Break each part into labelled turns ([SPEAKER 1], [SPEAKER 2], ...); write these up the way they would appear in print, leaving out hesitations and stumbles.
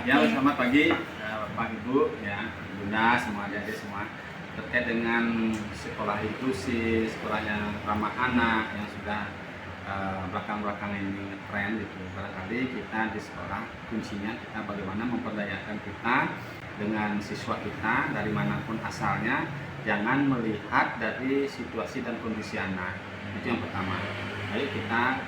[SPEAKER 1] Ya, selamat pagi Bapak Ibu, ya, Bunda, semua adik-adik semua. Terkait dengan sekolah inklusi, sekolah yang ramah anak yang sudah belakang-belakang ini tren gitu. Barangkali kita di sekolah kuncinya kita bagaimana memperdayakan kita dengan siswa kita dari manapun asalnya, jangan melihat dari situasi dan kondisi anak. Itu yang pertama. Ayo kita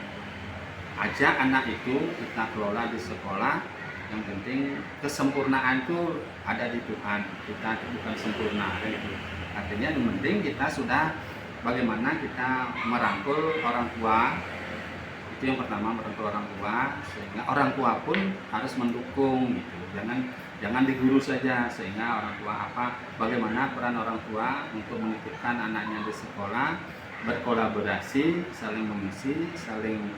[SPEAKER 1] ajak anak itu kita kelola di sekolah. Yang penting kesempurnaan itu ada di Tuhan, kita itu bukan sempurna gitu. Artinya yang penting kita sudah bagaimana kita merangkul orang tua. Itu yang pertama, merangkul orang tua, sehingga orang tua pun harus mendukung gitu. Jangan diguru saja, sehingga orang tua bagaimana peran orang tua untuk menitipkan anaknya di sekolah, berkolaborasi, saling mengisi, saling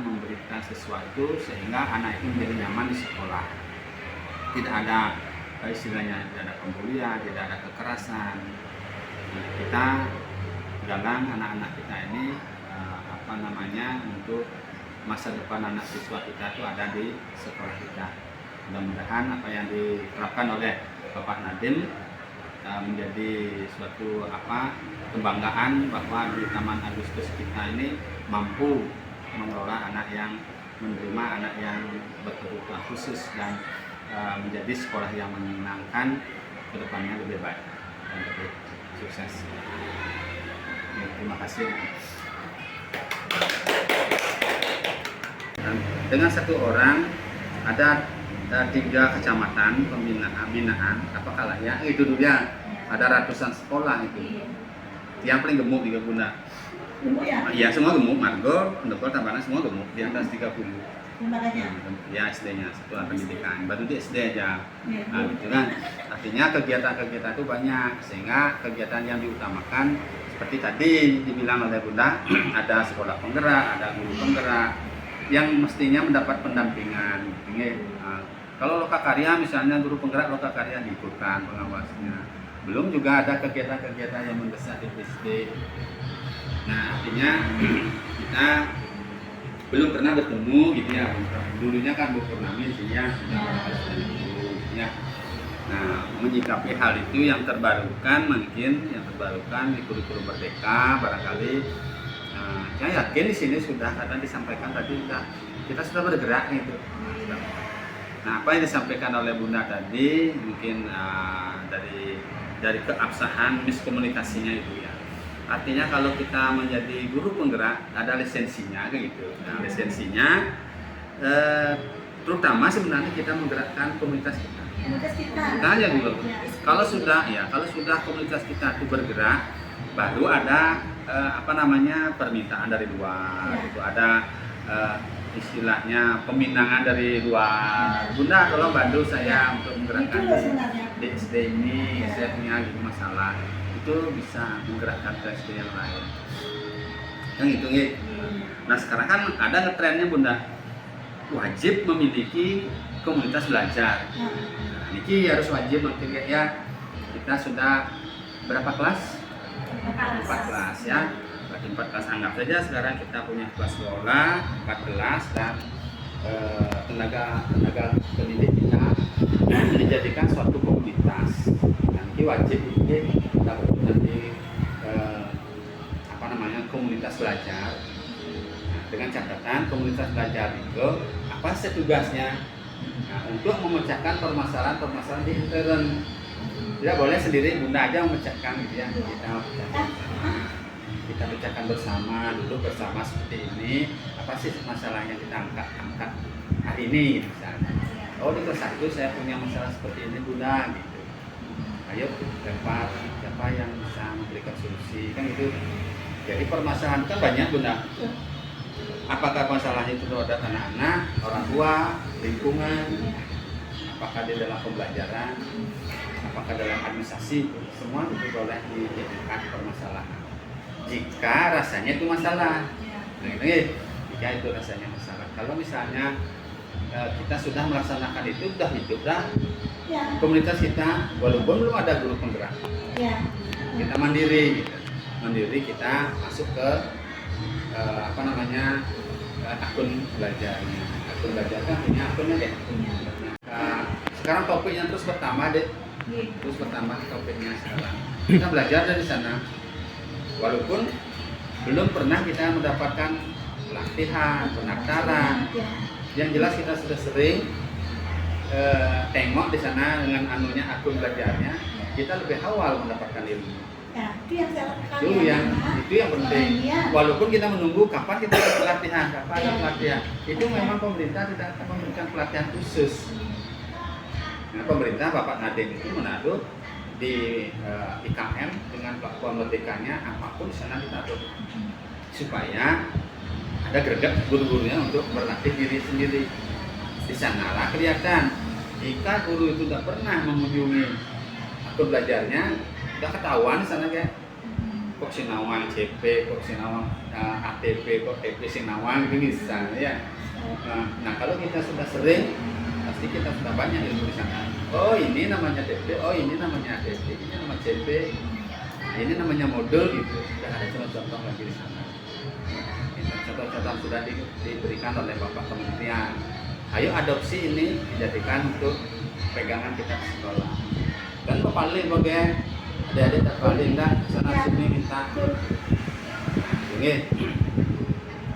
[SPEAKER 1] memberikan sesuatu sehingga anak itu menjadi nyaman di sekolah. Tidak ada istilahnya, tidak ada pembulian, tidak ada kekerasan. Kita galang anak-anak kita ini untuk masa depan anak siswa kita itu ada di sekolah kita. Mudah-mudahan apa yang diterapkan oleh Bapak Nadiem menjadi suatu kebanggaan bahwa di Taman Agustus kita ini mampu mengelola anak yang menerima anak yang berkebutuhan khusus dan menjadi sekolah yang menyenangkan, kedepannya lebih baik dan lebih sukses. Ya, terima kasih. Dan dengan satu orang ada 3 kecamatan pembinaan apakah ya itu dulu ya, ada ratusan sekolah itu. Yang paling gemuk juga Bunda.
[SPEAKER 2] Gemuk ya?
[SPEAKER 1] Iya, semua gemuk, Margo, Pendekor, Tabanan semua gemuk di atas 30.
[SPEAKER 2] Makanya?
[SPEAKER 1] Ya, SD-nya, satuan pendidikan. Baru di SD aja.
[SPEAKER 2] Ya,
[SPEAKER 1] Nah, gitu kan. Artinya kegiatan-kegiatan itu banyak, sehingga kegiatan yang diutamakan seperti tadi dibilang oleh Bunda, ada sekolah penggerak, ada guru penggerak yang mestinya mendapat pendampingan. Kalau lokakarya misalnya guru penggerak lokakarya diikutkan pengawasnya. Belum juga ada kegiatan-kegiatan yang mendesak di SD. Nah, artinya kita belum pernah bertemu gitu ya. Dulunya kan Bu Purnami ya, ya. Nah, menyikapi hal itu yang terbarukan di kurikulum Merdeka barangkali. Saya yakin di sini sudah karena disampaikan tadi kita sudah bergerak gitu. Nah, apa yang disampaikan oleh Bunda tadi mungkin dari keabsahan miskomunikasinya itu ya. Artinya kalau kita menjadi guru penggerak ada lisensinya gitu. Nah, lisensinya terutama sebenarnya kita menggerakkan komunitas kita.
[SPEAKER 2] Komunitas kita.
[SPEAKER 1] Nah, ya dulu. Kalau sudah komunitas kita itu bergerak, baru ada permintaan dari luar.
[SPEAKER 2] Ya.
[SPEAKER 1] Itu ada istilahnya peminangan dari luar. Bunda tolong bantu saya untuk menggerakkan di SD ini, saya punya masalah. Itu bisa menggerakkan ke SD yang lain. Yang itu ya. Nah, sekarang kan ada ngetrennya Bunda, wajib memiliki komunitas belajar. Nah, ini harus wajib nanti ya. Kita sudah berapa kelas? 4 kelas ya. 4 kelas, anggap saja sekarang kita punya kelas sekolah 14 dan tenaga pendidik kita dijadikan suatu komunitas. Nanti wajib kita nanti komunitas belajar. Nah, dengan catatan komunitas belajar itu apa sih tugasnya? Nah, untuk memecahkan permasalahan di intern. Tidak boleh sendiri Bunda aja memecahkan gitu ya. Kita pecahkan bersama, duduk bersama seperti ini. Apa sih masalah yang kita angkat hari ini misalnya? Oh, di kelas 1 saya punya masalah seperti ini Bunda gitu. Ayo lempar siapa yang bisa memberikan solusi kan itu. Jadi permasalahan kan banyak Bunda. Apakah masalahnya itu terhadap anak-anak, orang tua, lingkungan, apakah di dalam pembelajaran, apakah dalam administrasi, semua itu boleh dijadikan permasalahan. Jika rasanya itu masalah, jika itu rasanya masalah. Kalau misalnya kita sudah melaksanakan itu, sudah hidup komunitas kita, walaupun belum ada guru penggerak, kita mandiri, kita masuk ke akun belajarnya. akun belajar kan punya akunnya deh.
[SPEAKER 2] Punya.
[SPEAKER 1] Nah, sekarang topiknya terus bertambah deh,
[SPEAKER 2] Iya.
[SPEAKER 1] terus bertambah topiknya sekarang. Kita belajar dari sana, walaupun belum pernah kita mendapatkan pelatihan, pendaftaran.
[SPEAKER 2] Ya.
[SPEAKER 1] Yang jelas kita sudah sering tengok di sana dengan anunya akun belajarnya, kita lebih awal mendapatkan ilmu.
[SPEAKER 2] Ya, itu yang saya lakukan.
[SPEAKER 1] Itu yang penting. Walaupun kita menunggu kapan kita ada pelatihan, kapan ada pelatihan. Itu memang pemerintah tidak akan memberikan pelatihan khusus. Nah, pemerintah Bapak Nadiem itu menaruh di IKM dengan platform merdekanya, apapun di sana ditaruh supaya ada greget guru-gurunya untuk berlatih diri sendiri. Di sanalah kelihatan jika guru itu tidak pernah mengunjungi akun belajarnya, udah ketahuan di sana kayak kok sinawang CP, kok sinawang ATP, kok TP sinawang itu misalnya ya. Nah, kalau kita sudah sering, pasti kita sudah banyak ilmu di sana. Oh, ini namanya TP, oh ini namanya ATP, ini nama CP, nah, ini namanya modul gitu. Sudah ada contoh-contoh lagi di sana. Contoh-contoh sudah diberikan oleh Bapak Kementerian. Ayo adopsi ini dijadikan untuk pegangan kita di sekolah. Dan paling bagai adik-adik tak paling dah sana sini minta. Oke.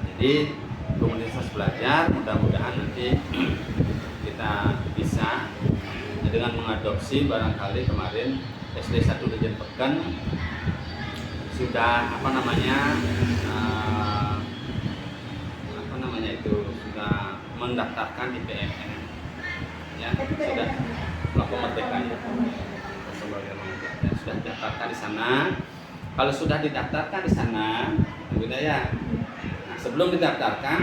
[SPEAKER 1] Jadi komunitas belajar mudah-mudahan nanti kita bisa dengan mengadopsi barangkali kemarin SD 1 Dejen Peken sudah sudah mendaftarkan di PMN ya, sudah melakukan merdekanya sudah didaftarkan di sana. Kalau sudah didaftarkan di sana, begitu ya. Nah, sebelum didaftarkan,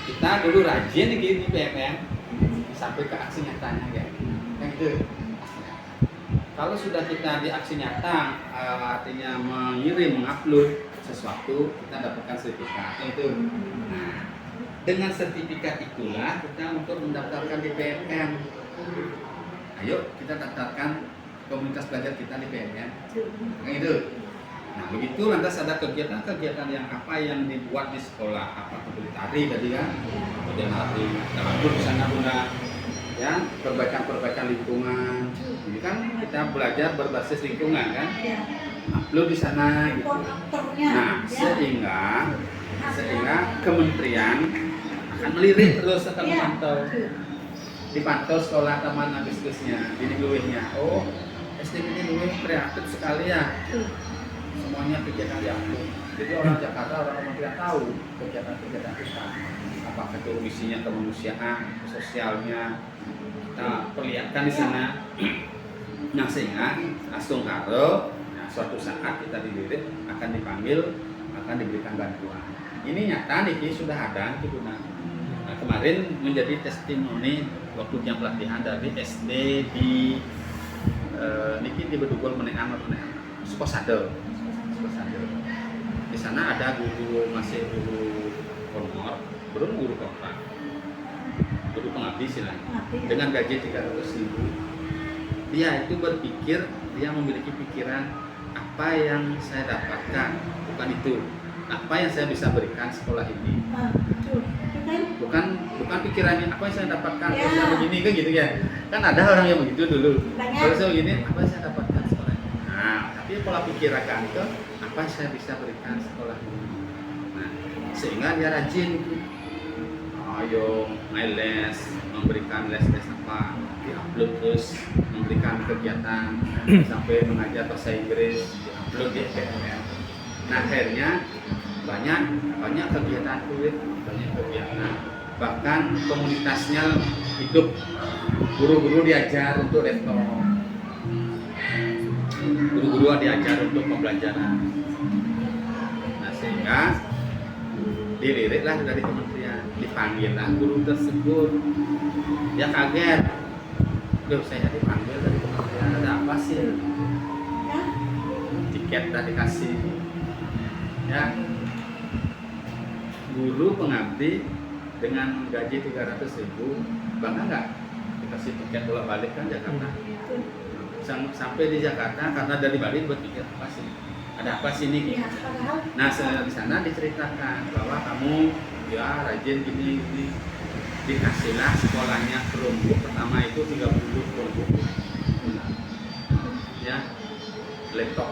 [SPEAKER 1] kita dulu rajin di PMN sampai ke aksi nyatanya ya. Gitu. Kalau sudah kita di aksi nyata, artinya mengirim, mengupload sesuatu, kita dapatkan sertifikat itu. Nah, dengan sertifikat itulah kita untuk mendaftarkan di PMN. Ayo kita daftarkan komunitas belajar kita di PMN. Nah, itu. Nah, begitu lantas ada kegiatan-kegiatan yang apa yang dibuat di sekolah, apa seperti tari tadi kan, kemudian hari dapur di sana Bunda, ya perbaikan lingkungan. Jadi kan kita belajar berbasis lingkungan kan, upload di sana gitu. Nah, sehingga kementerian akan melirik terus akan memantau, dipantau sekolah Taman Agustusnya, ini luwihnya. Oh, SD ini luwih kreatif sekali ya. Semuanya kegiatan diupload. Jadi orang Jakarta, orang kementerian tahu kegiatan-kegiatan kita. Apakah itu misinya kemanusiaan, sosialnya, kita perlihatkan di sana. Nah, sehingga langsung karo, nah, suatu saat kita dilirik akan dipanggil, akan diberikan bantuan. Ini nyata nih sudah ada gitu. Nah, kemarin menjadi testimoni waktu yang pelatihan dari SD di niki di Bedugul Menean Sukosado. Di sana ada masih guru honor, belum guru kontrak, guru pengabdi silahnya, dengan gaji 300.000. Dia itu berpikir, dia memiliki pikiran apa yang saya dapatkan, bukan itu, apa yang saya bisa berikan sekolah ini. Bukan pikirannya apa yang saya dapatkan saya begini kan gitu ya. Kan ada orang yang begitu dulu. Kalau saya begini, apa yang saya dapatkan sekolah ini. Nah, tapi pola pikiran itu apa yang saya bisa berikan sekolah ini. Nah, sehingga dia rajin ayo main les, memberikan les apa, diupload terus, memberikan kegiatan sampai mengajar bahasa Inggris, diupload di PMN. Nah, akhirnya banyak kegiatan kulit, banyak kegiatan, bahkan komunitasnya hidup, guru-guru diajar untuk laptop, guru-guru diajar untuk pembelajaran. Nah, sehingga diliriklah dari kementerian, dipanggillah guru tersebut. Dia kaget, loh saya dipanggil dari kementerian, ada apa sih? Tiket tadi dikasih, ya. Guru pengabdi dengan gaji 300.000, bangga nggak? Dikasih tiket bolak balik kan Jakarta. Sampai di Jakarta karena dari Bali berpikir apa sih? Ada apa sih ini? Nah, di sana diceritakan bahwa kamu ya rajin gini. dikasihlah sekolahnya Chromebook. Pertama itu 30 Chromebook, ya, laptop.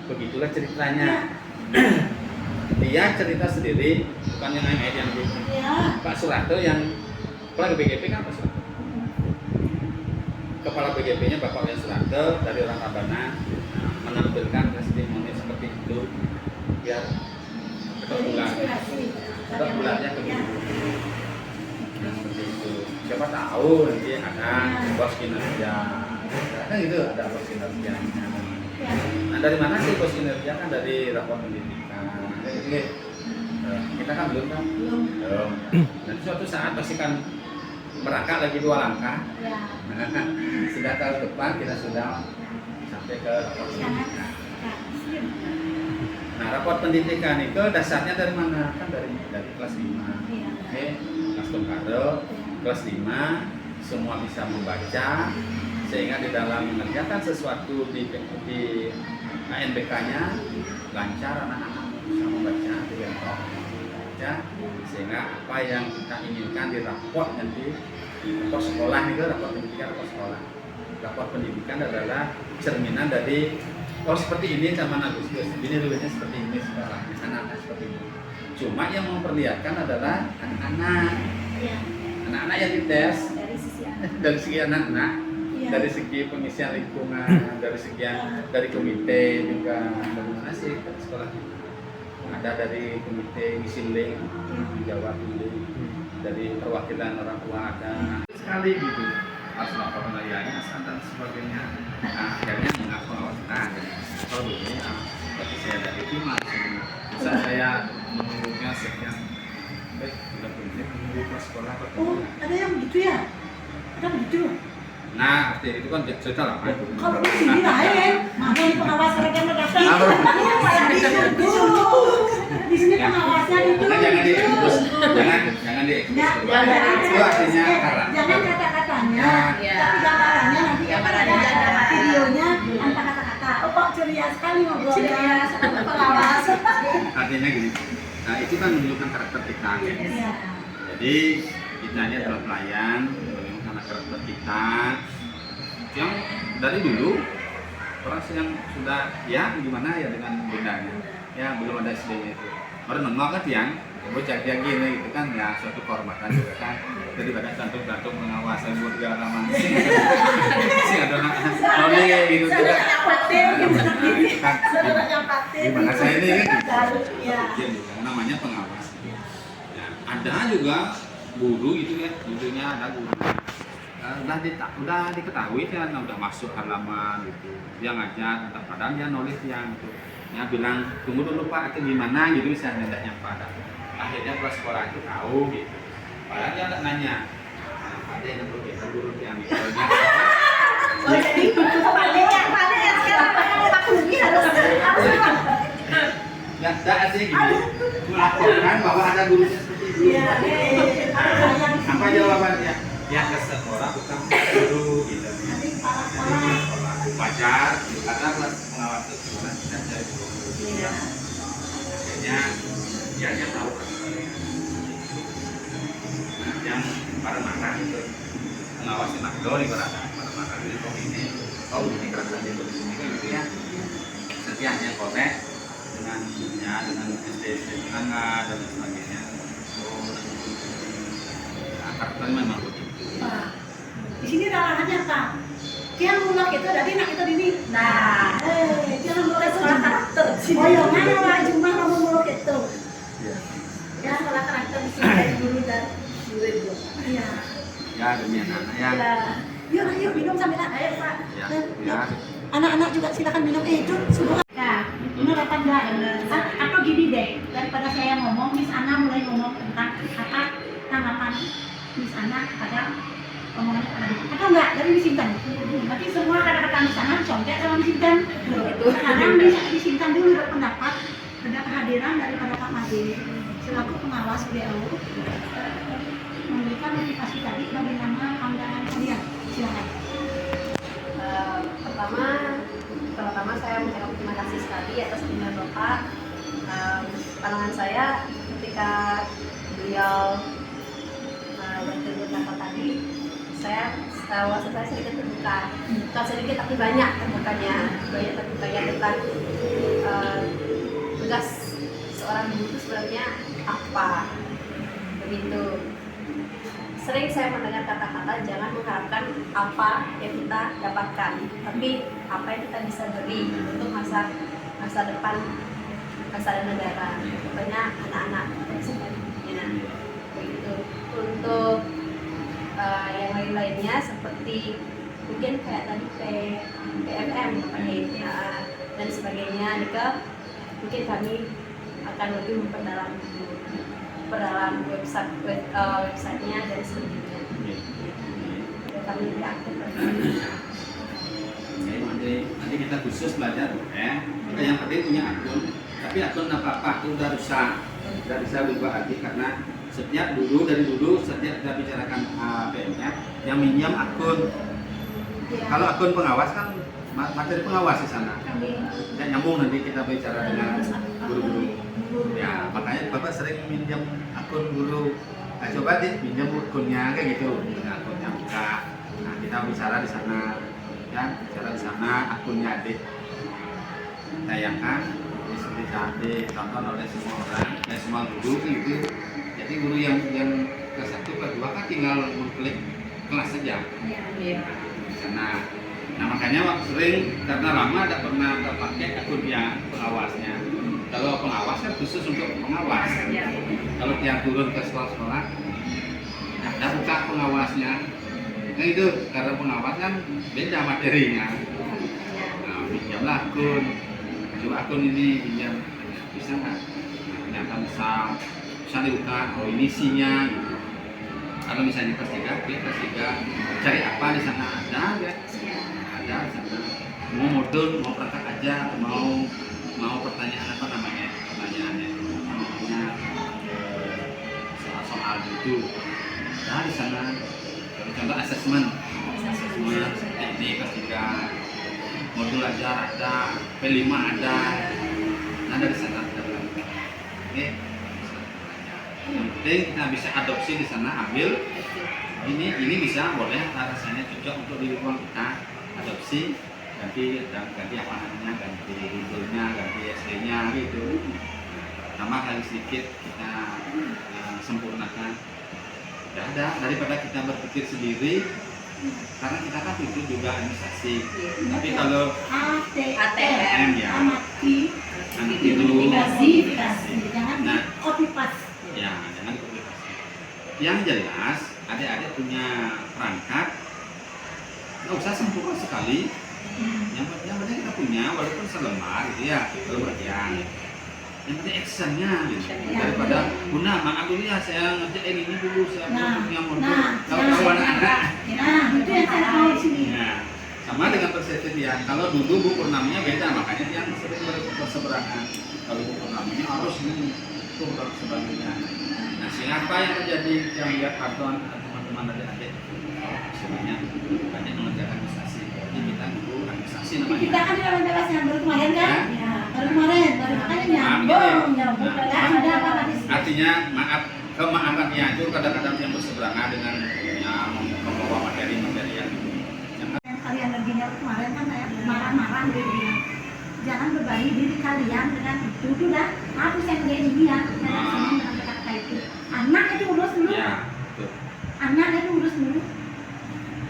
[SPEAKER 1] Begitulah ceritanya. Dia cerita sendiri, bukan yang lain yang
[SPEAKER 2] Iya.
[SPEAKER 1] Pak Soeharto yang kepala BGP kan Pak Soeharto. Kepala BGP-nya Bapak Wian Soeharto dari orang Tabanan menampilkan testimoni seperti itu biar tetap bulannya ke
[SPEAKER 2] Iya.
[SPEAKER 1] Nah, seperti itu. Siapa tahu nanti ada bos kinerja. Kan gitu, ada bos kinerjanya.
[SPEAKER 2] Iya.
[SPEAKER 1] Nah, dari mana sih bos kinerja? Kan dari rapor pendidikan. Oke. Kita kan belum kan?
[SPEAKER 2] Belum.
[SPEAKER 1] Nanti suatu saat pasti kan merangkak lagi 2 langkah.
[SPEAKER 2] Ya.
[SPEAKER 1] Sudah tahun depan kita sudah sampai ke rapor pendidikan. Nah, rapor pendidikan itu dasarnya dari mana? Kan dari kelas 5.
[SPEAKER 2] Iya.
[SPEAKER 1] Oke, kelas Tongkaro, kelas 5 semua bisa membaca sehingga di dalam mengerjakan sesuatu di ANBK-nya lancar, anak-anak bisa membaca di laptop baca sehingga apa yang kita inginkan di rapor nanti rapor sekolah itu rapor pendidikan rapor sekolah. Rapor pendidikan adalah cerminan dari seperti ini sama Agustus, ini dulunya seperti ini sekolahnya, anak-anak seperti ini. Cuma yang memperlihatkan adalah anak-anak,
[SPEAKER 2] Iya.
[SPEAKER 1] anak-anak yang dites
[SPEAKER 2] Dari sisi anak.
[SPEAKER 1] dari segi anak-anak,
[SPEAKER 2] Iya.
[SPEAKER 1] dari segi pengisian lingkungan, dari segi dari komite juga, dari mana sih sekolahnya? Ada dari komite ngisi link, dijawab link, dari perwakilan orang tua ada sekali gitu. Harus lapor penilaiannya dan sebagainya. Nah, akhirnya mengaku nah, kalau begini, berarti saya dari tim bisa saya menunggunya sekian baik, sudah berhenti menunggu ke sekolah atau
[SPEAKER 2] Oh, ada yang begitu ya? Ada begitu.
[SPEAKER 1] nah, itu kan cerita lama itu.
[SPEAKER 2] Kalau di sini lain, mana yang pengawas mereka yang datang?
[SPEAKER 1] Apa?
[SPEAKER 2] Ini malah disuruh. Di sini pengawasnya itu.
[SPEAKER 1] Nah, jangan diekspos, jangan diekspos.
[SPEAKER 2] Jangan
[SPEAKER 1] Itu artinya karena.
[SPEAKER 2] jangan kata-katanya,
[SPEAKER 3] Ya.
[SPEAKER 2] tapi gambarannya nanti
[SPEAKER 3] Gambarannya
[SPEAKER 2] ada
[SPEAKER 3] ada.
[SPEAKER 2] videonya tanpa kata-kata. Oh kok ceria sekali ngobrolnya.
[SPEAKER 3] Ceria,
[SPEAKER 2] Sama pengawas.
[SPEAKER 1] Artinya gini, nah itu kan menunjukkan karakter kita.
[SPEAKER 2] Iya.
[SPEAKER 1] Jadi kita ini adalah pelayan, bagaimana karakter kita yang dari dulu orang yang sudah ya gimana ya dengan bundanya, ya belum ada SD itu. Baru nengok kan yang bocah kayak gini gitu kan ya suatu kehormatan juga kan. Jadi pada cantum-cantum pengawasan buat segala macam sih ada nolnya gitu juga. Kan gimana saya ini kan namanya pengawas. Ya, ada juga guru itu ya, gurunya ada guru. Udah diketahui kan, udah masuk halaman gitu. Dia ngajar, padahal dia nulis yang gitu. Ya bilang tunggu dulu Pak, itu gimana gitu saya nendaknya pada. Akhirnya kelas sekolah itu tahu gitu. Padahal dia nanya, ada yang perlu kita guru yang misalnya.
[SPEAKER 2] Oh jadi pandai ya sekarang aku ini harus
[SPEAKER 1] Ya, ada sih gini, melaporkan bahwa ada gurunya seperti itu.
[SPEAKER 2] Iya,
[SPEAKER 1] Apa jawabannya? Ya ke sekolah bukan guru gitu. Sekolah wajar, karena kelas pengawas itu gimana kita cari guru. Akhirnya dia tahu kan. Nah, yang marah-marah itu pengawasin Magdo nih kalau ada marah-marah ini kok ini kerasanya itu di sini kan gitu ya. Nanti hanya korek dengan SD tetangga dan sebagainya. Nah, karakternya memang begitu.
[SPEAKER 2] Di sini larangannya apa? Dia mulak itu dari nak itu ini. Nah, dia mulak sekolah karakter. Oh iya, mana lah cuma kamu mulak itu. Ya sekolah karakter di sini dari dulu dan murid. Iya.
[SPEAKER 1] Ya demi anak-anak ya.
[SPEAKER 2] Yuk minum sambil air Pak.
[SPEAKER 1] Ya.
[SPEAKER 2] Anak-anak juga silakan minum itu semua. Nah, benar apa enggak? Atau gini deh, daripada saya ngomong, Miss Ana mulai ngomong tentang apa tanggapan Miss Ana pada omongan tadi. Atau enggak? Dari disimpan. Berarti semua kata-kata Miss Ana contek sama disimpan. Sekarang disimpan dulu berpendapat pada kehadiran daripada Pak Madi selaku pengawas BO memberikan motivasi tadi bagaimana pandangan kalian. Silakan.
[SPEAKER 3] Pertama saya mengucapkan terima kasih sekali atas kunjungan Bapak. Pandangan saya ketika beliau wawasan saya sedikit terbuka, bukan sedikit tapi banyak terbukanya tentang tugas seorang guru itu sebenarnya apa, begitu. Sering saya mendengar kata-kata jangan mengharapkan apa yang kita dapatkan, tapi apa yang kita bisa beri untuk masa depan bangsa dan negara, pokoknya anak-anak ya, begitu. Untuk yang lain-lainnya seperti mungkin kayak tadi PMM dan sebagainya, mungkin kami akan lebih memperdalam websitenya dan sebagainya. Kami lebih aktif lagi.
[SPEAKER 1] Oke, nanti kita khusus belajar kita yang penting punya akun, tapi akun apa itu udah rusak, tidak bisa berubah lagi karena dari dulu setiap kita bicarakan PMF yang minjam akun. Kalau akun pengawas kan materi pengawas di sana, tidak nyambung nanti kita bicara dengan guru-guru. Ya makanya bapak sering minjam akun guru. Nah, coba deh minjam akunnya kayak gitu, akunnya buka. Nah kita bicara di sana, ya bicara di sana akunnya adik. Tayangkan bisa ditonton oleh semua orang, semua guru gitu. Jadi guru yang ke-1 ke-2 kan tinggal mengklik kelas saja. Di sana. Nah makanya waktu sering karena lama tidak pernah pakai akun yang pengawasnya. Kalau pengawas kan khusus untuk pengawas. Kalau tiap turun ke sekolah-sekolah, ada buka pengawasnya. Nah itu karena pengawas kan beda materinya. Nah pinjamlah akun, coba akun ini pinjam, bisa nggak? Nah ternyata bisa dibuka, oh ini isinya. Gitu. Kalau misalnya kelas 3, cari apa di sana ada ya? Ada di sana. Mau modul, mau praktek aja, mau pertanyaan apa namanya? Pertanyaannya soal gitu. Ada di sana. Contoh asesmen ini kelas 3 modul ajar ada, P5 ada. Nah dari sana ada. Oke. Yang penting kita bisa adopsi di sana, ambil ini bisa boleh rasanya cocok untuk di ruang kita adopsi, ganti apa namanya, ganti judulnya, ganti SD-nya gitu, tambah lagi sedikit kita sempurnakan. Tidak ada daripada kita berpikir sendiri, karena kita kan itu juga administrasi. Tapi kalau ATM ya anak itu
[SPEAKER 2] jangan copy paste.
[SPEAKER 1] Ya, jangan publikasi. Yang jelas, adik-adik punya perangkat, nggak usah sempurna sekali. Yang penting kita punya, walaupun selembar gitu ya, kalau bagian. Yang penting actionnya, gitu. Daripada guna, maaf dulu ya, saya ngerjain ini dulu, saya punya modul. Kalau anak-anak,
[SPEAKER 2] itu yang saya tahu di sini.
[SPEAKER 1] Sama dengan persepsi dia. Kalau dulu buku namanya beda, makanya dia sering berseberangan. Kalau buku namanya harus dan sebagainya. Nah, siapa yang terjadi yang lihat karton teman-teman adik-adik? Sebenarnya banyak mengerjakan administrasi. Jadi kita guru administrasi namanya.
[SPEAKER 2] Kita kan dalam kelas yang baru kemarin kan? Ya, baru makanya nyambung. Ada apa tadi?
[SPEAKER 1] Artinya kemahamannya itu kadang-kadang yang berseberangan dengan yang membawa materi-materi yang
[SPEAKER 2] kalian energinya kemarin kan saya marah-marah gitu. Jangan berbagi diri kalian dengan itu dah. Aku yang dia ini ya, dengan kata-kata itu. Anak itu urus dulu.
[SPEAKER 1] Ya,
[SPEAKER 2] anak itu urus dulu.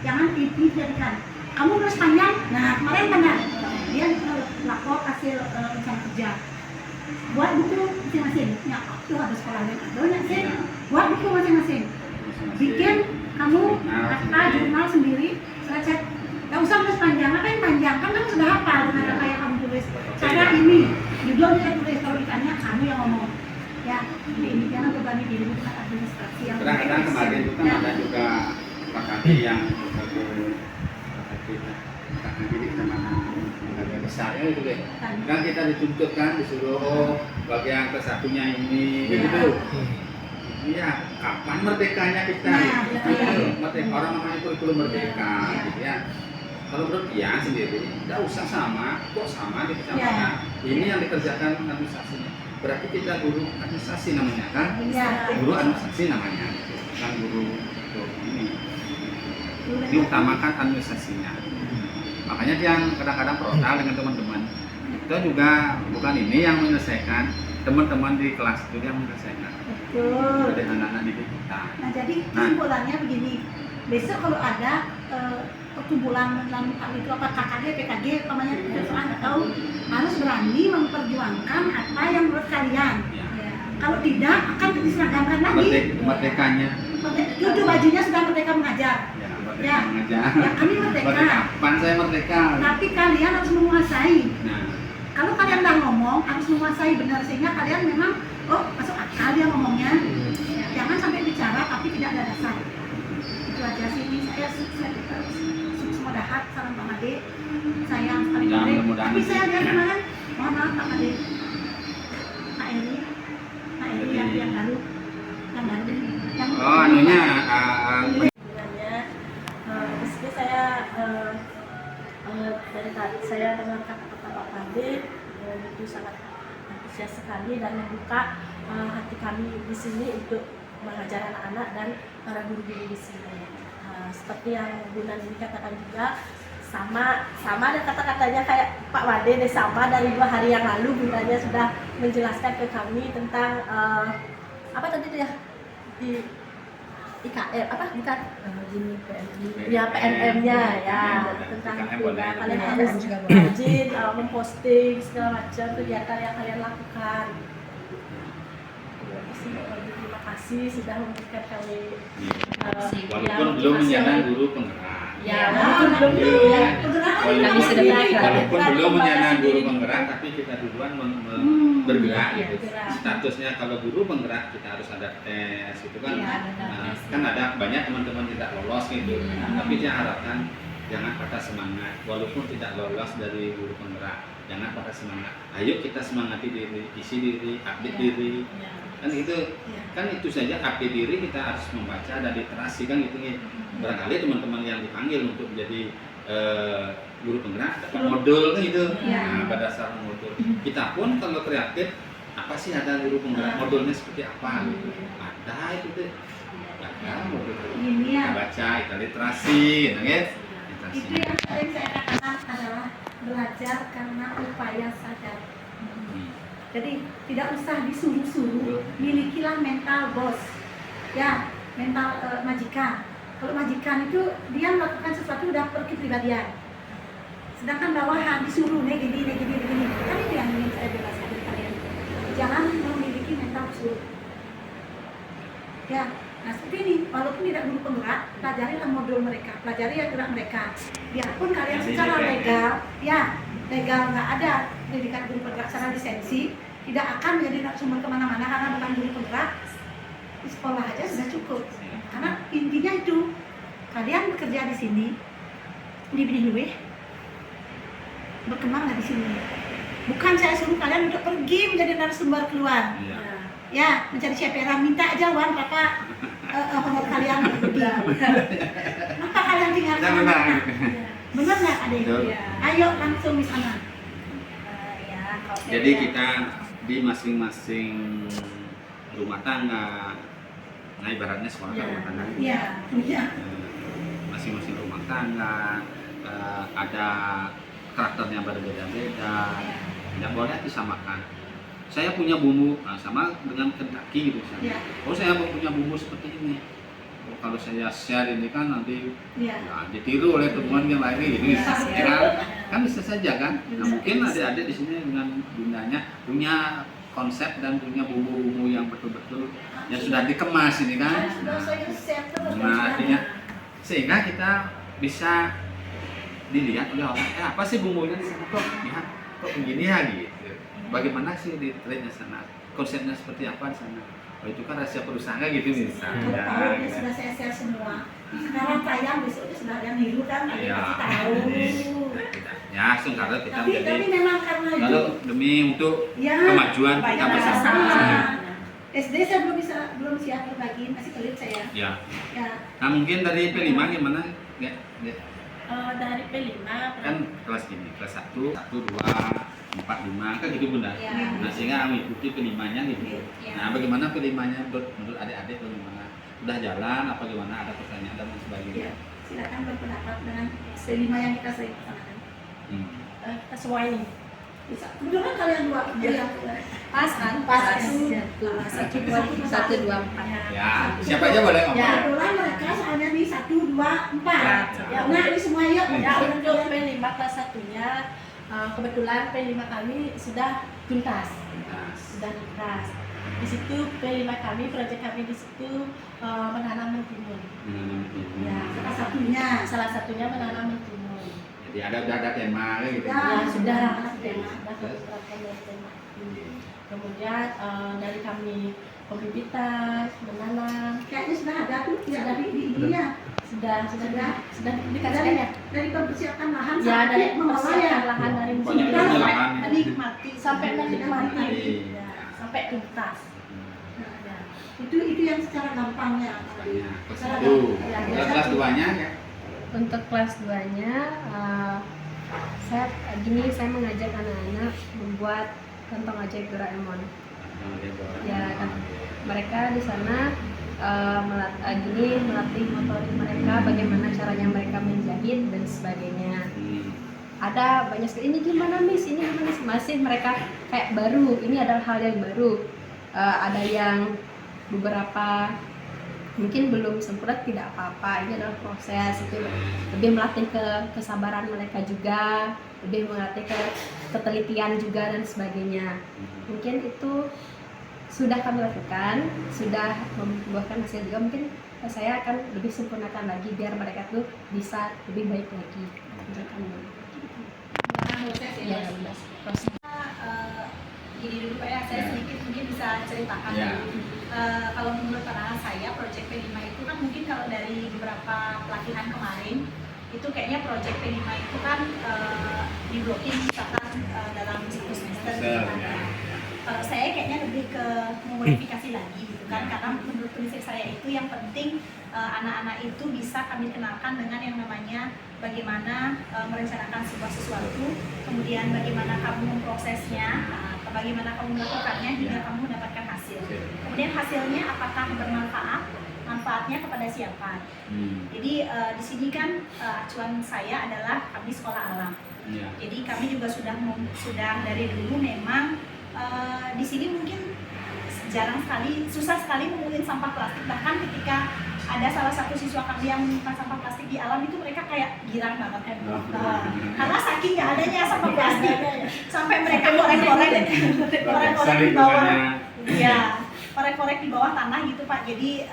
[SPEAKER 2] Jangan dijadikan. Kamu urus panjang. Nah kemarin benar. Dia lapor hasil usaha kerja. Buat buku masing-masing. Ya, itu harus sekolah lain. Banyak sih. Buat buku masing-masing. Bikin kamu jurnal sendiri. Saya cek. Gak usah tulis panjang, apa yang panjang? Kan kamu sudah hafal dengan apa yang kamu tulis. Cara ini, judul dia tulis, kalau ditanya kamu yang ngomong. Ya, ini jangan berbagi diri bukan administrasi yang
[SPEAKER 1] kadang-kadang kemarin itu kan ada juga Pak Kaki yang kakak jadi kemana agak besarnya itu deh. Kan kita dituntut kan disuruh bagian kesatunya ini gitu. Iya, kapan merdekanya kita? Merdeka orang namanya kurikulum merdeka, gitu ya. Kalau menurut dia sendiri, tidak usah sama, kok sama di kecamatan. Ini yang dikerjakan administrasinya. Berarti kita guru administrasi namanya kan? Guru administrasi namanya, bukan guru ini. diutamakan administrasinya. Makanya dia kadang-kadang frontal dengan teman-teman. Itu juga bukan ini yang menyelesaikan, teman-teman di kelas itu yang menyelesaikan.
[SPEAKER 2] Betul.
[SPEAKER 1] Dari anak-anak didik kita.
[SPEAKER 2] Nah jadi kesimpulannya begini, besok kalau ada perkumpulan dalam hal itu apa KKG, PKG, pamannya soal atau harus berani memperjuangkan apa yang menurut kalian.
[SPEAKER 1] Ya.
[SPEAKER 2] Kalau tidak akan diseragamkan lagi.
[SPEAKER 1] Merdekanya.
[SPEAKER 2] Itu bajunya sudah merdeka mengajar.
[SPEAKER 1] Ya, merdeka
[SPEAKER 2] Ya.
[SPEAKER 1] mengajar.
[SPEAKER 2] Ya, kami merdeka.
[SPEAKER 1] Kapan saya merdeka?
[SPEAKER 2] Tapi kalian harus menguasai.
[SPEAKER 1] Nah,
[SPEAKER 2] Kalau kalian udah ngomong harus menguasai benar sehingga kalian memang masuk akal dia ngomongnya. Jangan sampai bicara tapi tidak ada dasar. Itu aja sih. Ini saya semua dahat salam Pak Made. Sayang sekali Pak Made. Tapi saya lihat kemarin, mohon maaf Pak Made. Pak Eri yang baru.
[SPEAKER 1] anunya
[SPEAKER 3] Sebenarnya di sini saya dari tadi saya dengan kata-kata Pak Pade itu sangat antusias sekali dan membuka hati kami di sini untuk mengajar anak-anak dan para guru-guru di sini. Seperti yang Bu Nani katakan juga sama dan kata-katanya kayak Pak Wade deh, sama dari 2 hari yang lalu Bu Nani sudah menjelaskan ke kami tentang apa tadi itu ya di IKM apa bukan ya PNM-nya ya tentang itu ya kalian harus rajin memposting segala macam kegiatan yang kalian lakukan. Terima kasih sudah memberikan kami
[SPEAKER 1] walaupun belum menyandang guru penggerak.
[SPEAKER 3] Ya, walaupun belum
[SPEAKER 1] walaupun belum menyandang guru penggerak, tapi kita duluan bergerak gitu. Statusnya kalau guru penggerak kita harus ada tes gitu kan. Kan ada banyak teman-teman tidak lolos gitu. Tapi saya harapkan jangan patah semangat walaupun tidak lolos dari guru penggerak. Jangan patah semangat. Ayo kita semangati diri, isi diri, update diri. Kan itu saja update diri kita harus membaca dan literasi kan gitu nih. Barangkali teman-teman yang dipanggil untuk menjadi guru penggerak dapat modul kan gitu. Nah, pada dasar modul kita pun kalau kreatif apa sih ada guru penggerak modulnya seperti apa gitu. Ada itu tuh. Ada modul. Kita baca, kita literasi gitu kan.
[SPEAKER 2] Itu yang sering saya katakan adalah belajar karena upaya sadar. Jadi tidak usah disuruh-suruh, milikilah mental bos, ya mental majikan. Kalau majikan itu dia melakukan sesuatu udah kepribadian. Sedangkan bawahan disuruh nih gini. Kan itu yang ingin saya jelaskan ke kalian. Jangan memiliki mental suruh. Ya, nah seperti ini. Walaupun tidak guru penggerak, pelajarilah modul mereka, pelajari yang gerak mereka. Biarpun kalian secara legal, legal nggak ada pendidikan guru penggerak secara lisensi, tidak akan menjadi narasumber kemana-mana karena bukan guru penggerak. Di sekolah aja sudah cukup. Karena intinya itu kalian bekerja di sini di Benih Luwih, berkembanglah di sini. Bukan saya suruh kalian untuk pergi menjadi narasumber keluar. Ya, mencari CPR, minta aja uang berapa honor kalian pergi. Maka kalian tinggalkan anak. Benar nggak adik? Ayo langsung di sana.
[SPEAKER 1] Jadi kita di masing-masing rumah tangga, nah ibaratnya sekolah rumah tangga. Masing-masing rumah tangga ada karakternya berbeda-beda, tidak boleh disamakan. Saya punya bumbu sama dengan Kentucky gitu misalnya. Oh saya punya bumbu seperti ini. Oh, kalau saya share ini kan nanti ditiru oleh teman yang lain ini. Kan bisa saja kan. Nah mungkin adik-adik di sini dengan bundanya punya konsep dan punya bumbu-bumbu yang betul-betul yang sudah dikemas ini kan. Nah artinya sehingga kita bisa dilihat oleh orang, apa sih bumbunya di sana kok begini ya gitu. Bagaimana sih di trade-nya sana? Konsepnya seperti apa di sana? Oh itu kan rahasia perusahaan gitu misalnya.
[SPEAKER 2] Sudah saya share semua. Sekarang tayang besoknya sudah ada yang niru kan, ada tahu.
[SPEAKER 1] Ya, sekarang kita
[SPEAKER 2] tapi memang karena itu
[SPEAKER 1] demi untuk kemajuan kita bersama.
[SPEAKER 2] SD saya belum siap berbagi, masih pelit saya.
[SPEAKER 1] Ya. Nah mungkin dari P5 gimana?
[SPEAKER 3] Dari P5
[SPEAKER 1] kan kelas ini, kelas 1, 2, 4, 5 kan gitu bunda. Nah sehingga mengikuti P5-nya gitu. Nah bagaimana P5-nya menurut adik-adik bagaimana? Udah jalan apa gimana? Ada pertanyaan dan sebagainya?
[SPEAKER 2] silakan berpendapat dengan kelima yang kita sering laksanakan.
[SPEAKER 3] Kita semua ini
[SPEAKER 2] Bisa. Kebetulan kalian dua.
[SPEAKER 3] Iya. pas kan?
[SPEAKER 2] Pas.
[SPEAKER 3] Satu, dua, empat.
[SPEAKER 1] Ya, siapa aja boleh ngomong.
[SPEAKER 3] Ya.
[SPEAKER 2] Kebetulan mereka soalnya nih 1, 2, 4.
[SPEAKER 3] Ya.
[SPEAKER 2] Nah ini semua yuk.
[SPEAKER 3] Ya, untuk P5 kelas 1-nya kebetulan P5 kami sudah tuntas. Sudah tuntas. Di situ P5 kami, proyek kami di situ menanam mentimun. Ya, salah satunya menanam mentimun.
[SPEAKER 1] Jadi udah ada tema gitu.
[SPEAKER 2] Ya.
[SPEAKER 3] Sudah
[SPEAKER 2] tema.
[SPEAKER 3] terapkan dari tema. Kemudian dari kami pembibitan, menanam,
[SPEAKER 2] Kayaknya sudah ada tuh ya
[SPEAKER 3] Sudah.
[SPEAKER 2] di ininya.
[SPEAKER 3] sudah dikasihkan ya.
[SPEAKER 2] Dari persiapan lahan
[SPEAKER 3] Ya, dari
[SPEAKER 2] mengolah ya.
[SPEAKER 3] persiapan lahan dari
[SPEAKER 1] Banyak
[SPEAKER 3] musim
[SPEAKER 1] yang
[SPEAKER 3] sampai
[SPEAKER 1] lahan.
[SPEAKER 2] Menikmati
[SPEAKER 3] sampai menikmati,
[SPEAKER 1] Menikmati.
[SPEAKER 3] ya, sampai tuntas. Ya.
[SPEAKER 2] Itu yang secara gampangnya.
[SPEAKER 1] Kelas 1. Kelas 2-nya ya.
[SPEAKER 4] Untuk kelas 2-nya saya mengajak anak-anak membuat kantong ajaib Doraemon. Ya, kan. Mereka di sana melatih motorik mereka, bagaimana caranya mereka menjahit dan sebagainya. Ada banyak sekali, ini gimana Miss, ini gimana Miss? Masih mereka kayak baru, ini adalah hal yang baru. Ada yang beberapa mungkin belum sempurna, tidak apa-apa, ini adalah proses. Itu lebih melatih kesabaran mereka juga, lebih melatih ketelitian juga dan sebagainya. Mungkin itu sudah kami lakukan, sudah membuahkan hasil juga. Mungkin saya akan lebih sempurnakan lagi biar mereka tuh bisa lebih baik lagi.
[SPEAKER 2] Proses
[SPEAKER 4] Ya, proses.
[SPEAKER 3] Gini dulu Pak ya, saya sedikit mungkin bisa ceritakan
[SPEAKER 1] Ya.
[SPEAKER 3] dulu. Kalau menurut pandangan saya, Project P5 itu kan mungkin kalau dari beberapa pelatihan kemarin, itu kayaknya Project P5 itu kan diblokin misalkan dalam satu semester gitu kan.
[SPEAKER 1] Ya.
[SPEAKER 3] Kalau saya kayaknya lebih ke memodifikasi lagi gitu kan, karena menurut prinsip saya itu yang penting anak-anak itu bisa kami kenalkan dengan yang namanya bagaimana merencanakan sebuah sesuatu, kemudian bagaimana kamu memprosesnya, bagaimana kamu melakukannya hingga kamu mendapatkan hasil. Kemudian hasilnya apakah bermanfaat, manfaatnya kepada siapa. Jadi di sini kan acuan saya adalah kami sekolah alam.
[SPEAKER 1] Ya.
[SPEAKER 3] Jadi kami juga sudah dari dulu memang di sini mungkin jarang sekali, susah sekali mengumpulin sampah plastik. Bahkan ketika ada salah satu siswa kami yang menemukan sampah plastik di alam, itu mereka kayak girang banget kan. Karena saking nggak adanya sampah plastik, sampai mereka korek-korek di bawah, ya korek-korek di bawah tanah gitu Pak. Jadi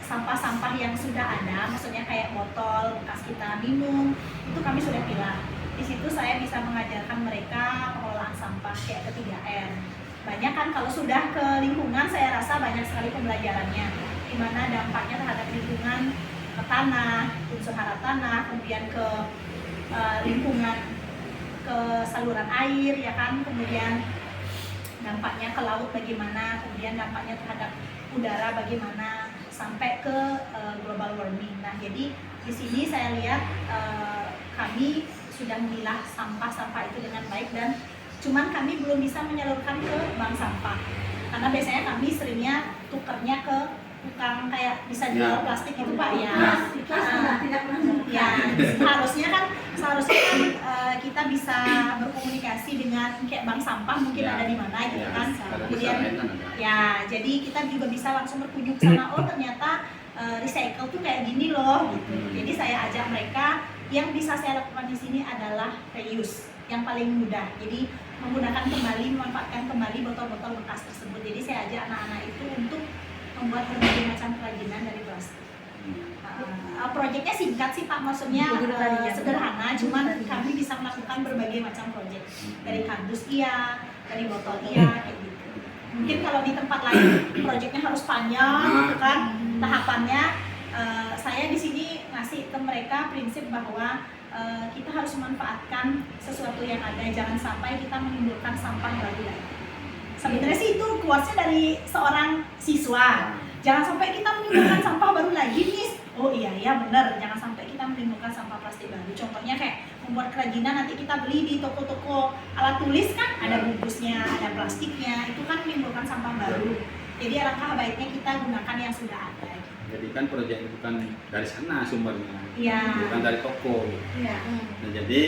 [SPEAKER 3] sampah-sampah yang sudah ada, maksudnya kayak botol bekas kita minum, itu kami sudah pilah. Di situ saya bisa mengajarkan mereka pengelolaan sampah kayak ke 3R. Banyak kan kalau sudah ke lingkungan, saya rasa banyak sekali pembelajarannya, di mana dampaknya terhadap lingkungan, ke tanah, unsur hara tanah, kemudian ke lingkungan, ke saluran air ya kan, kemudian dampaknya ke laut bagaimana, kemudian dampaknya terhadap udara bagaimana, sampai ke global warming. Nah, jadi di sini saya lihat kami sudah memilah sampah-sampah itu dengan baik, dan cuman kami belum bisa menyalurkan ke bank sampah, karena biasanya kami seringnya tukernya ke tukang kayak bisa jual plastik itu Pak ya.
[SPEAKER 2] Tidak pernah.
[SPEAKER 3] Ya, seharusnya kan kita bisa berkomunikasi dengan kayak bank sampah mungkin ada di mana gitu kan. Kemudian ya, jadi kita juga bisa langsung berkunjung ke sana. Oh ternyata recycle tuh kayak gini loh gitu. Jadi saya ajak mereka, yang bisa saya lakukan di sini adalah reuse yang paling mudah. Jadi menggunakan kembali, memanfaatkan kembali botol-botol bekas tersebut. Jadi saya ajak anak-anak itu untuk membuat berbagai macam kerajinan dari plastik. Proyeknya singkat sih Pak, maksudnya sederhana, cuman kami bisa melakukan berbagai macam proyek, dari kardus iya, dari botol iya, kayak gitu. Mungkin kalau di tempat lain proyeknya harus panjang gitu kan tahapannya. Saya di sini ngasih ke mereka prinsip bahwa kita harus memanfaatkan sesuatu yang ada, jangan sampai kita menimbulkan sampah baru lagi. Sebenarnya sih itu kuasnya dari seorang siswa. Jangan sampai kita menimbulkan sampah baru lagi, Miss. Oh iya benar, jangan sampai kita menimbulkan sampah plastik baru. Contohnya kayak membuat kerajinan, nanti kita beli di toko-toko alat tulis kan, ada bungkusnya, ada plastiknya, itu kan menimbulkan sampah baru. Jadi alangkah baiknya kita gunakan yang sudah ada.
[SPEAKER 1] Jadi kan proyek itu bukan dari sana sumbernya,
[SPEAKER 2] Iya.
[SPEAKER 1] bukan dari toko.
[SPEAKER 2] Iya.
[SPEAKER 1] Nah, jadi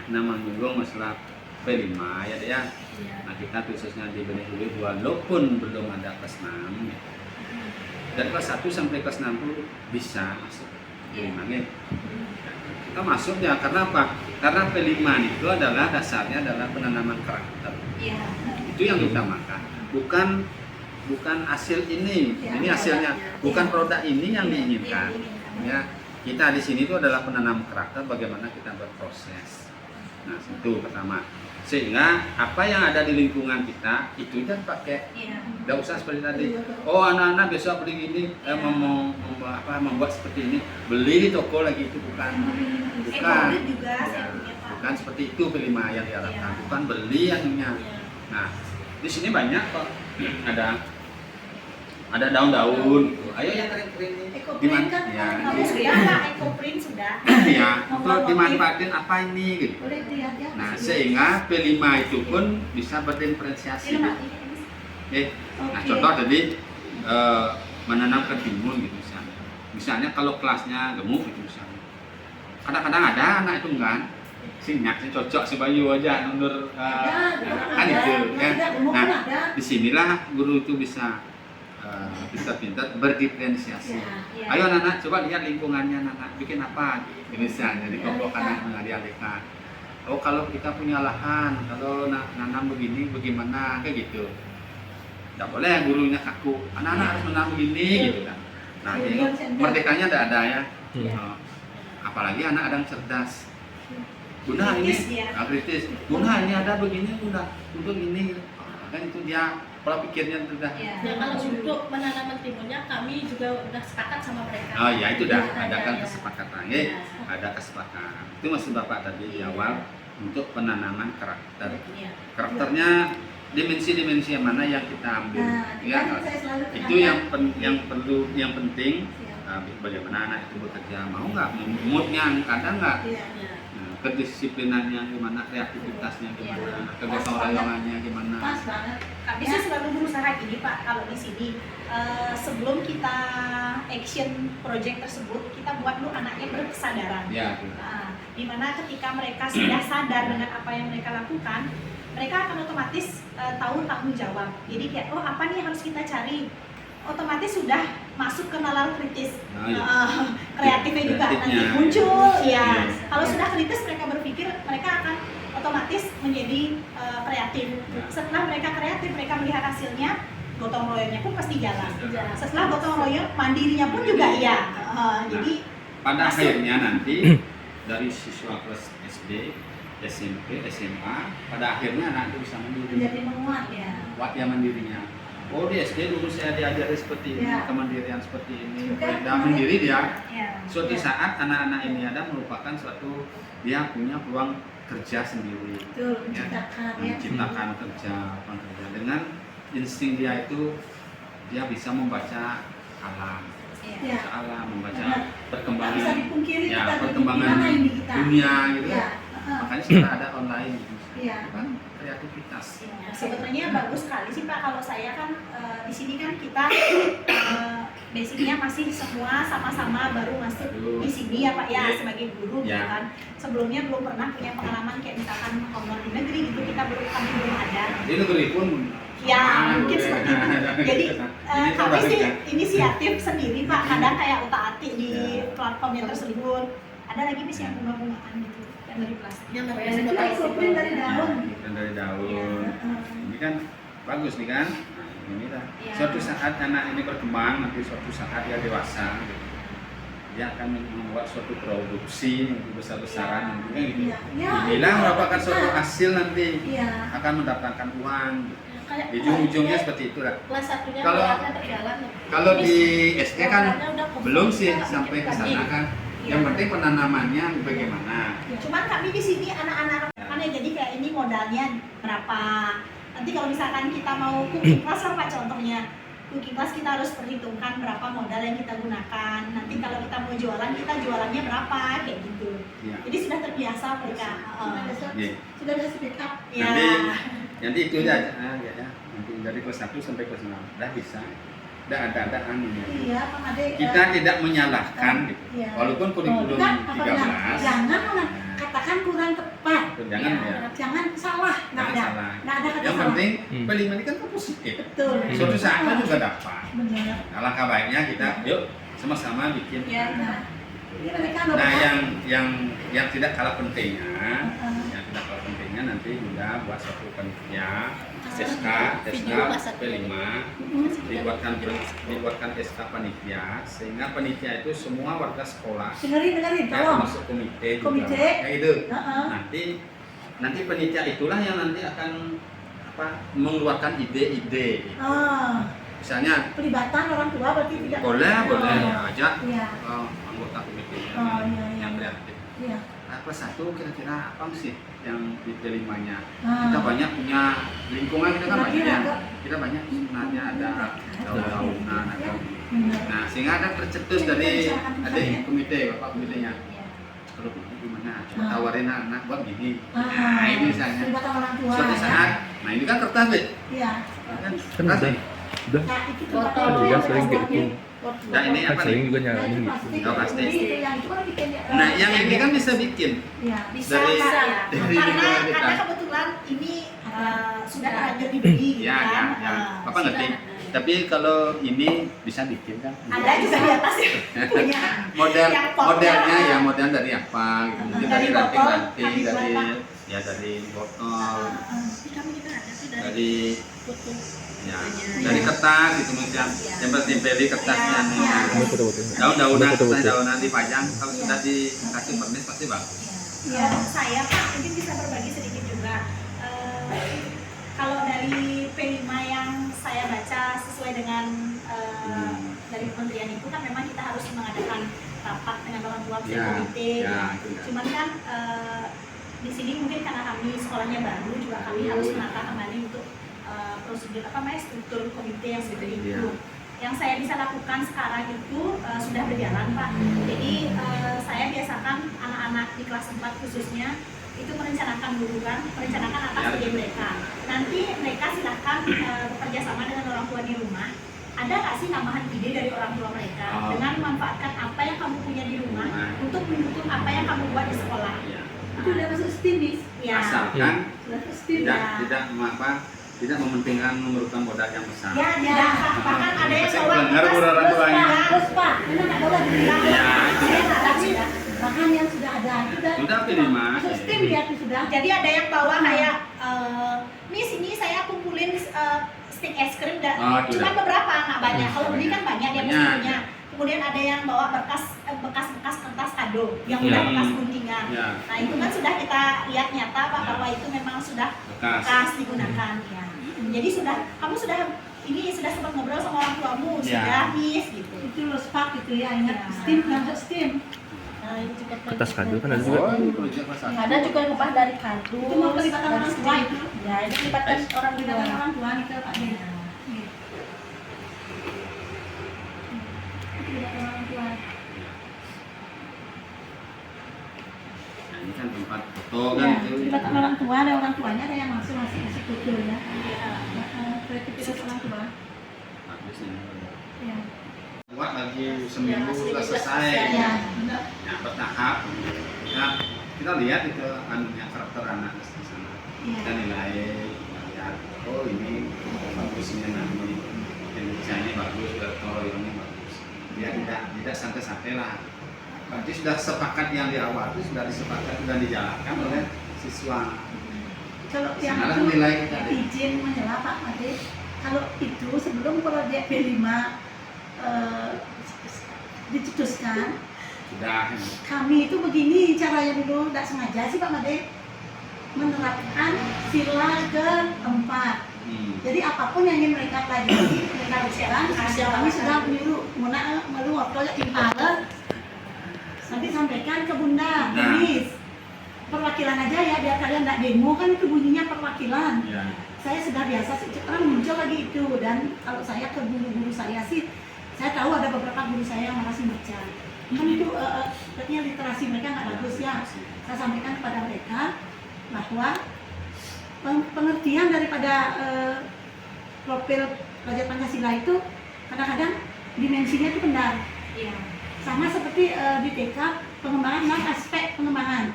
[SPEAKER 1] nama menyinggung masalah P5 ya deh ya.
[SPEAKER 2] Iya.
[SPEAKER 1] Nah, kita khususnya di Benih Hulu walaupun belum ada kelas 6 ya. Dan kelas 1 sampai kelas 6 tuh bisa masuk P5 ya. Kita masuk ya karena apa? Karena P5 itu adalah dasarnya adalah penanaman karakter.
[SPEAKER 2] Iya.
[SPEAKER 1] Itu yang diutamakan. Bukan hasil ini.
[SPEAKER 2] Ya,
[SPEAKER 1] Ini hasilnya,
[SPEAKER 2] ya,
[SPEAKER 1] bukan
[SPEAKER 2] ya.
[SPEAKER 1] produk ini yang
[SPEAKER 2] Iya,
[SPEAKER 1] diinginkan.
[SPEAKER 2] yang diinginkan.
[SPEAKER 1] Ya, kita di sini itu adalah penanam karakter bagaimana kita berproses. Nah, itu pertama. Sehingga apa yang ada di lingkungan kita itu kita pakai.
[SPEAKER 2] Iya.
[SPEAKER 1] Tidak usah seperti tadi. Oh, anak-anak besok beli ini, membuat seperti ini, beli di toko lagi itu bukan. Bukan.
[SPEAKER 2] Ekonomi juga
[SPEAKER 1] Ya,
[SPEAKER 2] saya punya Pak.
[SPEAKER 1] bukan seperti itu P5 yang diharapkan.
[SPEAKER 2] Iya.
[SPEAKER 1] Bukan beli yang
[SPEAKER 2] Iya.
[SPEAKER 1] Nah, di sini banyak kok. Ada daun-daun gitu. Ayo yang kering-kering ini.
[SPEAKER 2] Ekoprint kan
[SPEAKER 1] Ya,
[SPEAKER 2] kamu sudah Pak, ekoprint sudah.
[SPEAKER 1] ya,
[SPEAKER 2] Mau
[SPEAKER 1] untuk
[SPEAKER 2] motif.
[SPEAKER 1] dimanfaatin apa ini gitu.
[SPEAKER 2] Boleh dilihat ya.
[SPEAKER 1] Nah,
[SPEAKER 2] Sini.
[SPEAKER 1] sehingga P5 itu pun bisa berdiferensiasi.
[SPEAKER 2] Ini, Pak,
[SPEAKER 1] gitu.
[SPEAKER 2] ini.
[SPEAKER 1] Nah,
[SPEAKER 2] Oke.
[SPEAKER 1] contoh tadi menanam ketimun gitu misalnya. Misalnya kalau kelasnya gemuk gitu misalnya. Kadang-kadang ada anak itu enggak sinyak sih cocok si Bayu aja mundur kan itu ya. Nah, disinilah guru itu bisa pintar-pintar berdiferensiasi.
[SPEAKER 2] Ya.
[SPEAKER 1] Ayo anak-anak coba lihat lingkungannya anak bikin apa gitu misalnya di kelompok anak mengalihkan. Oh kalau kita punya lahan kalau nanam begini bagaimana kayak gitu. Tidak boleh gurunya kaku. Anak-anak harus menanam begini gitu kan. Nah ini merdekanya ada ya. Oh, apalagi anak ada yang cerdas. Bunda ini
[SPEAKER 2] Kritis dia.
[SPEAKER 1] kritis. Bunda ini ada begini bunda untuk ini. Kan itu dia pola pikirnya sudah.
[SPEAKER 2] Ya.
[SPEAKER 5] Ya kalau untuk penanaman timunnya kami juga udah sepakat sama mereka.
[SPEAKER 1] Oh ya itu dah
[SPEAKER 5] Ya,
[SPEAKER 1] ada kan
[SPEAKER 5] ya.
[SPEAKER 1] kesepakatan
[SPEAKER 5] Ya.
[SPEAKER 1] ada kesepakatan. Itu maksud Bapak tadi di awal untuk penanaman karakter.
[SPEAKER 5] Iya.
[SPEAKER 1] Karakternya dimensi-dimensi yang mana yang kita ambil.
[SPEAKER 2] Nah,
[SPEAKER 1] Ya,
[SPEAKER 2] kan saya selalu
[SPEAKER 1] itu yang penting bagaimana anak itu bekerja mau nggak moodnya ada nggak
[SPEAKER 2] Iya.
[SPEAKER 5] Iya.
[SPEAKER 1] nah, kedisiplinannya gimana kreativitasnya gimana kegotong royongannya gimana
[SPEAKER 2] Pas banget.
[SPEAKER 3] Kami sih selalu berusaha gini Pak, kalau di sini sebelum kita action project tersebut, kita buat dulu anaknya berkesadaran.
[SPEAKER 1] ya
[SPEAKER 3] Nah, dimana ketika mereka sudah sadar dengan apa yang mereka lakukan, mereka akan otomatis tahu tanggung jawab. Jadi kayak, oh apa nih yang harus kita cari? Otomatis sudah masuk ke nalar kritis.
[SPEAKER 1] Nah, iya.
[SPEAKER 3] Kreatifnya juga nanti
[SPEAKER 1] Kreatifnya.
[SPEAKER 3] muncul. Ya,
[SPEAKER 1] Iya.
[SPEAKER 3] kalau sudah kritis mereka berpikir, mereka akan otomatis menjadi kreatif.
[SPEAKER 1] Ya.
[SPEAKER 3] Setelah mereka kreatif, mereka melihat hasilnya, gotong royongnya pun pasti jalan.
[SPEAKER 1] Jalan.
[SPEAKER 3] Setelah gotong royong, mandirinya pun juga iya. Jadi
[SPEAKER 1] pada
[SPEAKER 3] masuk.
[SPEAKER 1] akhirnya nanti dari siswa kelas SD SMP SMA pada akhirnya anak itu bisa mandiri
[SPEAKER 2] Menjadi menguat ya.
[SPEAKER 1] kuat ya mandirinya. Oh di SD dulu saya diajari seperti ini,
[SPEAKER 2] Ya.
[SPEAKER 1] kemandirian seperti ini,
[SPEAKER 2] Juga
[SPEAKER 1] dan mandiri dia.
[SPEAKER 2] Ya.
[SPEAKER 1] Suatu saat anak-anak ini ada merupakan suatu dia punya peluang kerja sendiri,
[SPEAKER 2] Betul, menciptakan ya.
[SPEAKER 1] menciptakan pekerja dengan insting dia itu dia bisa membaca alam,
[SPEAKER 2] Ya.
[SPEAKER 1] membaca alam, membaca
[SPEAKER 2] Benar. Nggak bisa
[SPEAKER 1] perkembangan
[SPEAKER 2] dipungkiri
[SPEAKER 1] ya,
[SPEAKER 2] kita
[SPEAKER 1] perkembangan
[SPEAKER 2] gimana ini kita.
[SPEAKER 1] dunia gitu.
[SPEAKER 2] Ya.
[SPEAKER 1] Makanya sekarang ada online gitu.
[SPEAKER 2] Iya.
[SPEAKER 1] Kan kreativitas.
[SPEAKER 3] Ya, sebetulnya bagus sekali sih Pak, kalau saya kan di sini kan kita basicnya masih semua sama-sama baru masuk di sini ya Pak ya,
[SPEAKER 1] Iya.
[SPEAKER 3] sebagai guru gitu
[SPEAKER 1] Ya.
[SPEAKER 3] kan. Sebelumnya belum pernah punya pengalaman kayak misalkan honor di negeri gitu, kami belum ada.
[SPEAKER 1] Di negeri pun
[SPEAKER 3] Ya
[SPEAKER 1] ah,
[SPEAKER 3] mungkin
[SPEAKER 1] boleh.
[SPEAKER 3] seperti itu. Jadi
[SPEAKER 1] Ini
[SPEAKER 3] kami sih
[SPEAKER 1] terbarukan.
[SPEAKER 3] inisiatif sendiri Pak, kadang kayak utak-atik di
[SPEAKER 1] Ya.
[SPEAKER 3] platform yang tersebut. Ada lagi bis yang bunga-bungaan gitu, yang dari plastik.
[SPEAKER 5] Yang
[SPEAKER 2] Ya,
[SPEAKER 5] dari
[SPEAKER 2] itu ekoprint dari daun.
[SPEAKER 1] Bukan dari daun.
[SPEAKER 3] Ya.
[SPEAKER 1] Ini kan bagus nih kan. Nah, ini dah.
[SPEAKER 3] Ya.
[SPEAKER 1] Suatu saat anak ini berkembang, nanti suatu saat dia dewasa, gitu. Dia akan membuat suatu produksi yang besar-besaran,
[SPEAKER 3] Ya.
[SPEAKER 1] nanti kan gitu.
[SPEAKER 2] Ya. Ya.
[SPEAKER 1] Inilah merupakan suatu hasil nanti
[SPEAKER 2] Iya.
[SPEAKER 1] akan mendatangkan uang.
[SPEAKER 5] kayak
[SPEAKER 1] Di ujung-ujungnya seperti itu lah.
[SPEAKER 5] kelas satunya
[SPEAKER 1] Kalau-
[SPEAKER 5] mulai berjalan.
[SPEAKER 1] Kalau di SD kan
[SPEAKER 5] Warnanya udah
[SPEAKER 1] belum sih
[SPEAKER 5] kebuka,
[SPEAKER 1] sampai ke sana
[SPEAKER 5] dikit
[SPEAKER 1] kan.
[SPEAKER 3] Iya.
[SPEAKER 1] Yang penting penanamannya bagaimana.
[SPEAKER 3] Cuman kami di sini anak-anak kan ya, jadi kayak ini modalnya berapa. Nanti kalau misalkan kita mau cooking class lah Pak contohnya. Cooking class kita harus perhitungkan berapa modal yang kita gunakan. Nanti kalau kita mau jualan, kita jualannya berapa kayak gitu.
[SPEAKER 1] Ya.
[SPEAKER 3] Jadi sudah terbiasa mereka.
[SPEAKER 1] Iya.
[SPEAKER 2] Sudah ada speak up.
[SPEAKER 3] Ya.
[SPEAKER 1] Nanti itu aja ya. Nanti dari kelas 1 sampai kelas 6 udah bisa. ada anunya.
[SPEAKER 2] Iya, Pak Ade.
[SPEAKER 1] Kita tidak menyalahkan gitu.
[SPEAKER 2] Iya.
[SPEAKER 1] Walaupun kurikulum
[SPEAKER 2] Kan, apabila
[SPEAKER 1] 13
[SPEAKER 2] jangan katakan kurang tepat.
[SPEAKER 1] jangan ya.
[SPEAKER 2] Jangan salah, nggak
[SPEAKER 1] Jangan
[SPEAKER 2] ada.
[SPEAKER 1] salah.
[SPEAKER 2] Nggak ada kata
[SPEAKER 1] Yang
[SPEAKER 2] salah.
[SPEAKER 1] penting P5 ini kan positif.
[SPEAKER 2] Betul.
[SPEAKER 1] Suatu saat kan juga dapat.
[SPEAKER 2] Benar.
[SPEAKER 1] Nah, langkah baiknya kita yuk sama-sama bikin.
[SPEAKER 2] Ya, nah. Ini mereka
[SPEAKER 1] Nah, yang tidak kalah pentingnya, yang tidak kalah pentingnya nanti juga buat suatu panitia SK P5 dibuatkan SK panitia sehingga panitia itu semua warga sekolah
[SPEAKER 2] dengerin,
[SPEAKER 1] ya,
[SPEAKER 2] tolong.
[SPEAKER 1] termasuk komite
[SPEAKER 2] Komite.
[SPEAKER 1] juga kayak gitu.
[SPEAKER 2] Heeh.
[SPEAKER 1] Nanti panitia itulah yang nanti akan mengeluarkan ide-ide. Misalnya
[SPEAKER 2] Pelibatan orang tua berarti tidak
[SPEAKER 1] boleh
[SPEAKER 2] Oh.
[SPEAKER 1] ajak
[SPEAKER 2] Iya.
[SPEAKER 1] anggota komite
[SPEAKER 2] Oh, iya, iya.
[SPEAKER 1] yang kreatif.
[SPEAKER 2] Iya.
[SPEAKER 1] Apa satu kira-kira apa sih yang diterimanya?
[SPEAKER 2] Ah.
[SPEAKER 1] Kita banyak punya lingkungan kita kan banyak
[SPEAKER 2] Kira-kira
[SPEAKER 1] ya.
[SPEAKER 2] Kak.
[SPEAKER 1] Kita banyak sebenarnya ada daun-daunan ada.
[SPEAKER 2] Benar.
[SPEAKER 1] Nah sehingga ada tercetus dari ada komite bapak komitenya. Kalau begitu gimana? Coba
[SPEAKER 2] Ah.
[SPEAKER 1] tawarin anak buat gini.
[SPEAKER 2] Ah.
[SPEAKER 1] Nah ini misalnya.
[SPEAKER 2] Pelibatan orang tua.
[SPEAKER 1] Suatu
[SPEAKER 2] ya.
[SPEAKER 1] saat, nah ini kan kertas Bet.
[SPEAKER 2] Iya.
[SPEAKER 1] Kan
[SPEAKER 6] Kan
[SPEAKER 1] kertas
[SPEAKER 6] udah
[SPEAKER 1] nih.
[SPEAKER 6] udah
[SPEAKER 2] Nah, itu
[SPEAKER 3] Botol
[SPEAKER 2] tempatnya
[SPEAKER 6] juga
[SPEAKER 2] yang
[SPEAKER 6] sering kayak
[SPEAKER 2] botolnya.
[SPEAKER 6] gitu.
[SPEAKER 1] Nah ini
[SPEAKER 6] kan
[SPEAKER 1] apa
[SPEAKER 6] sering
[SPEAKER 1] nih?
[SPEAKER 6] juga
[SPEAKER 2] Nah,
[SPEAKER 6] nyaranin
[SPEAKER 2] itu
[SPEAKER 6] gitu.
[SPEAKER 2] plastik.
[SPEAKER 1] Oh, plastik.
[SPEAKER 2] Jadi itu yang itu kan bikin
[SPEAKER 1] Nah yang ini kan bisa bikin.
[SPEAKER 2] Iya.
[SPEAKER 3] Bisa,
[SPEAKER 1] Dari-
[SPEAKER 3] Kak, ya.
[SPEAKER 1] dari
[SPEAKER 7] karena
[SPEAKER 1] lingkungan kita.
[SPEAKER 7] karena kebetulan ini sudah terlanjur dibeli gitu
[SPEAKER 1] Ya,
[SPEAKER 7] kan.
[SPEAKER 1] ya. Bapak ngerti. Tapi kalau ini bisa bikin kan?
[SPEAKER 7] Ada juga di atas yang punya
[SPEAKER 1] Model
[SPEAKER 7] yang potnya.
[SPEAKER 1] modelnya ya model dari apa gitu. Mungkin
[SPEAKER 7] Dari
[SPEAKER 1] dari
[SPEAKER 7] botol,
[SPEAKER 1] ranting-ranting
[SPEAKER 7] kami
[SPEAKER 1] dari
[SPEAKER 7] buat,
[SPEAKER 1] ya dari botol
[SPEAKER 5] Di kami juga ada tuh dari
[SPEAKER 1] dari
[SPEAKER 5] foto.
[SPEAKER 1] ya dari kertas gitu mungkin tempel-tempel di kertasnya nih.
[SPEAKER 6] Ini foto-foto.
[SPEAKER 1] Daun-daunan
[SPEAKER 6] Foto-foto.
[SPEAKER 1] kertas daunan dipajang kalau sudah dikasih permis pasti bagus.
[SPEAKER 7] Ya, saya Pak mungkin bisa berbagi sedikit juga. Kalau dari P5 yang saya baca sesuai dengan dari kementerian itu kan memang kita harus mengadakan rapat dengan orang tua
[SPEAKER 1] Ya,
[SPEAKER 7] komite.
[SPEAKER 1] ya, itu ya.
[SPEAKER 7] Cuman kan di sini mungkin karena kami sekolahnya baru juga kami harus menata kembali untuk prosedur struktur komite yang seperti itu.
[SPEAKER 1] Ya.
[SPEAKER 7] Yang saya bisa lakukan sekarang itu sudah berjalan Pak. Jadi saya biasakan anak-anak di kelas 4 khususnya itu merencanakan dulu kan, merencanakan apa
[SPEAKER 1] Ya.
[SPEAKER 7] ide mereka. Nanti mereka silahkan bekerja sama dengan orang tua di rumah. Ada nggak sih tambahan ide dari orang tua mereka
[SPEAKER 1] Oh.
[SPEAKER 7] dengan memanfaatkan apa yang kamu punya di rumah untuk mendukung apa yang kamu buat di sekolah.
[SPEAKER 1] Ya.
[SPEAKER 2] Itu udah masuk STEAM, Miss.
[SPEAKER 7] Ya.
[SPEAKER 1] Asalkan
[SPEAKER 2] Udah masuk STEAM.
[SPEAKER 1] tidak mementingkan memerlukan modal yang besar.
[SPEAKER 7] Ya, bahkan ada yang
[SPEAKER 1] Masih
[SPEAKER 7] bawa
[SPEAKER 1] dengar orang tuanya.
[SPEAKER 2] Terus Pak, memang nggak boleh dibilang.
[SPEAKER 1] Ya.
[SPEAKER 2] Saya nggak tahu ya. Bahkan yang sudah ada itu
[SPEAKER 1] Sudah P5.
[SPEAKER 2] masuk STEAM dia tuh sudah.
[SPEAKER 7] Jadi ada yang bawa kayak Miss ini saya kumpulin stick es krim dan
[SPEAKER 1] Oh,
[SPEAKER 7] cuma
[SPEAKER 1] tidak.
[SPEAKER 7] beberapa nggak banyak. Kalau beli kan banyak dia
[SPEAKER 1] Banyak.
[SPEAKER 7] mesti punya. Kemudian ada yang bawa bekas kertas kado yang udah
[SPEAKER 1] Ya.
[SPEAKER 7] bekas guntingan.
[SPEAKER 1] Ya.
[SPEAKER 7] Nah itu kan sudah kita lihat nyata Pak
[SPEAKER 1] Ya.
[SPEAKER 7] bahwa itu memang sudah
[SPEAKER 1] Bekas.
[SPEAKER 7] bekas digunakan. Ya. Jadi kamu sudah sempat ngobrol sama orang tuamu
[SPEAKER 1] Ya.
[SPEAKER 7] sudah Miss gitu.
[SPEAKER 2] Itu loh spark gitu ya, ingat
[SPEAKER 7] Ya.
[SPEAKER 2] STEAM, nggak masuk STEAM.
[SPEAKER 5] Nah, ini juga
[SPEAKER 6] Kertas kado kan ada
[SPEAKER 1] Oh,
[SPEAKER 6] juga.
[SPEAKER 1] ini proyek kelas satu.
[SPEAKER 5] ada juga yang upah dari kardus.
[SPEAKER 2] Itu mau pelibatan
[SPEAKER 5] dari
[SPEAKER 2] orang tua
[SPEAKER 5] stick.
[SPEAKER 2] itu.
[SPEAKER 5] Ya, ini pelibatan orang tua.
[SPEAKER 2] Pelibatan orang tua nih ke Pak Den. Iya. Pelibatan orang tua.
[SPEAKER 1] Nah, ini kan tempat foto kan
[SPEAKER 2] Ya,
[SPEAKER 1] itu.
[SPEAKER 2] pelibatan orang tua, ada orang tuanya, ada yang masuk foto ya. Kreativitas orang tua.
[SPEAKER 1] Bagus ini.
[SPEAKER 2] Ya.
[SPEAKER 1] Buat lagi seminggu
[SPEAKER 5] Ya,
[SPEAKER 1] sudah
[SPEAKER 5] seminggu
[SPEAKER 1] selesai.
[SPEAKER 5] selesai.
[SPEAKER 2] Ya, benar.
[SPEAKER 1] Ya, bertahap. Ya, kita lihat itu anunya karakter anak di sana.
[SPEAKER 2] Iya.
[SPEAKER 1] Kita nilai, kita lihat. Oh ini bagusnya nanti. Indonesia ini bagus, ini bagus. Dia tidak santai-santai lah. Berarti sudah sepakat yang di awal itu sudah disepakati dan dijalankan oleh siswa.
[SPEAKER 2] Kalau yang
[SPEAKER 1] Sekarang
[SPEAKER 2] itu
[SPEAKER 1] nilai kita deh.
[SPEAKER 2] izin menyela Pak Made, kalau itu sebelum proyek B5 dicetuskan,
[SPEAKER 1] Sudah.
[SPEAKER 2] kami itu begini caranya dulu, tidak sengaja sih Pak Made, menerapkan sila keempat. Jadi apapun yang ingin mereka pelajari, mereka usahakan, kami sudah menyuruh melu waktu impala, nanti sampaikan ke Bunda,
[SPEAKER 1] Nah.
[SPEAKER 2] Miss. Perwakilan aja ya, biar kalian nggak demo, kan itu bunyinya perwakilan.
[SPEAKER 1] Ya.
[SPEAKER 2] Saya sudah biasa sih, sekarang muncul lagi itu. Dan kalau saya ke guru-guru saya sih, saya tahu ada beberapa guru saya yang masih baca. Kan itu artinya literasi mereka nggak bagus ya. Saya sampaikan kepada mereka bahwa pengertian daripada profil pelajar Pancasila itu kadang-kadang dimensinya itu pendar.
[SPEAKER 7] Iya.
[SPEAKER 2] Sama seperti di TK pengembangan aspek pengembangan.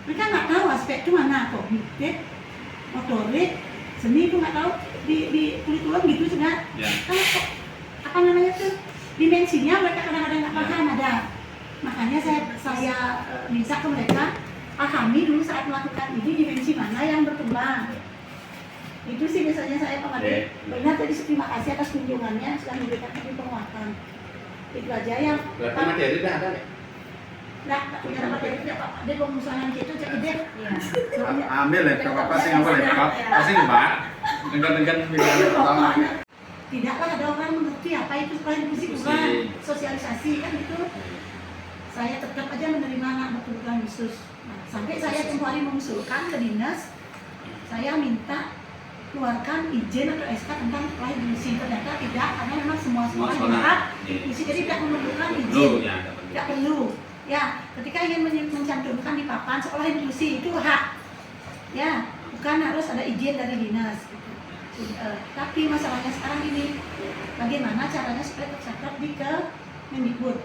[SPEAKER 2] Mereka nggak tahu aspek itu mana, kognitif, motorik, seni itu nggak tahu. Di kurikulum gitu juga.
[SPEAKER 1] Ya.
[SPEAKER 2] Kalau apa namanya tuh dimensinya mereka kadang-kadang nggak paham ada. Makanya saya minta ke mereka pahami dulu saat melakukan ini dimensi mana yang berkembang. Itu sih biasanya saya pengadil. Benar tadi terima kasih atas kunjungannya sudah memberikan kami penguatan. Itu aja yang.
[SPEAKER 1] Berarti materi udah ada ya?
[SPEAKER 2] Nah, punya materi tidak apa-apa. Dia pengusahaan gitu jadi dia.
[SPEAKER 4] Iya.
[SPEAKER 1] Ambil ya, nggak apa-apa sih nggak boleh. Pasti mbak, dengan pertama.
[SPEAKER 2] Tidaklah ada orang mengerti apa itu sekolah inklusi kurang sosialisasi kan gitu. Saya tetap aja menerima anak berkebutuhan khusus. Nah, sampai saya tempoh hari mengusulkan ke dinas, saya minta keluarkan izin atau SK tentang sekolah inklusi. Ternyata tidak, karena memang semua sekolah diharap inklusi, jadi tidak memerlukan izin. Tidak perlu. Ya, ketika ingin mencantumkan di papan sekolah inklusi itu hak. Ya, bukan harus ada izin dari dinas. Tapi masalahnya sekarang ini, bagaimana caranya supaya tercatat di Kemendikbud.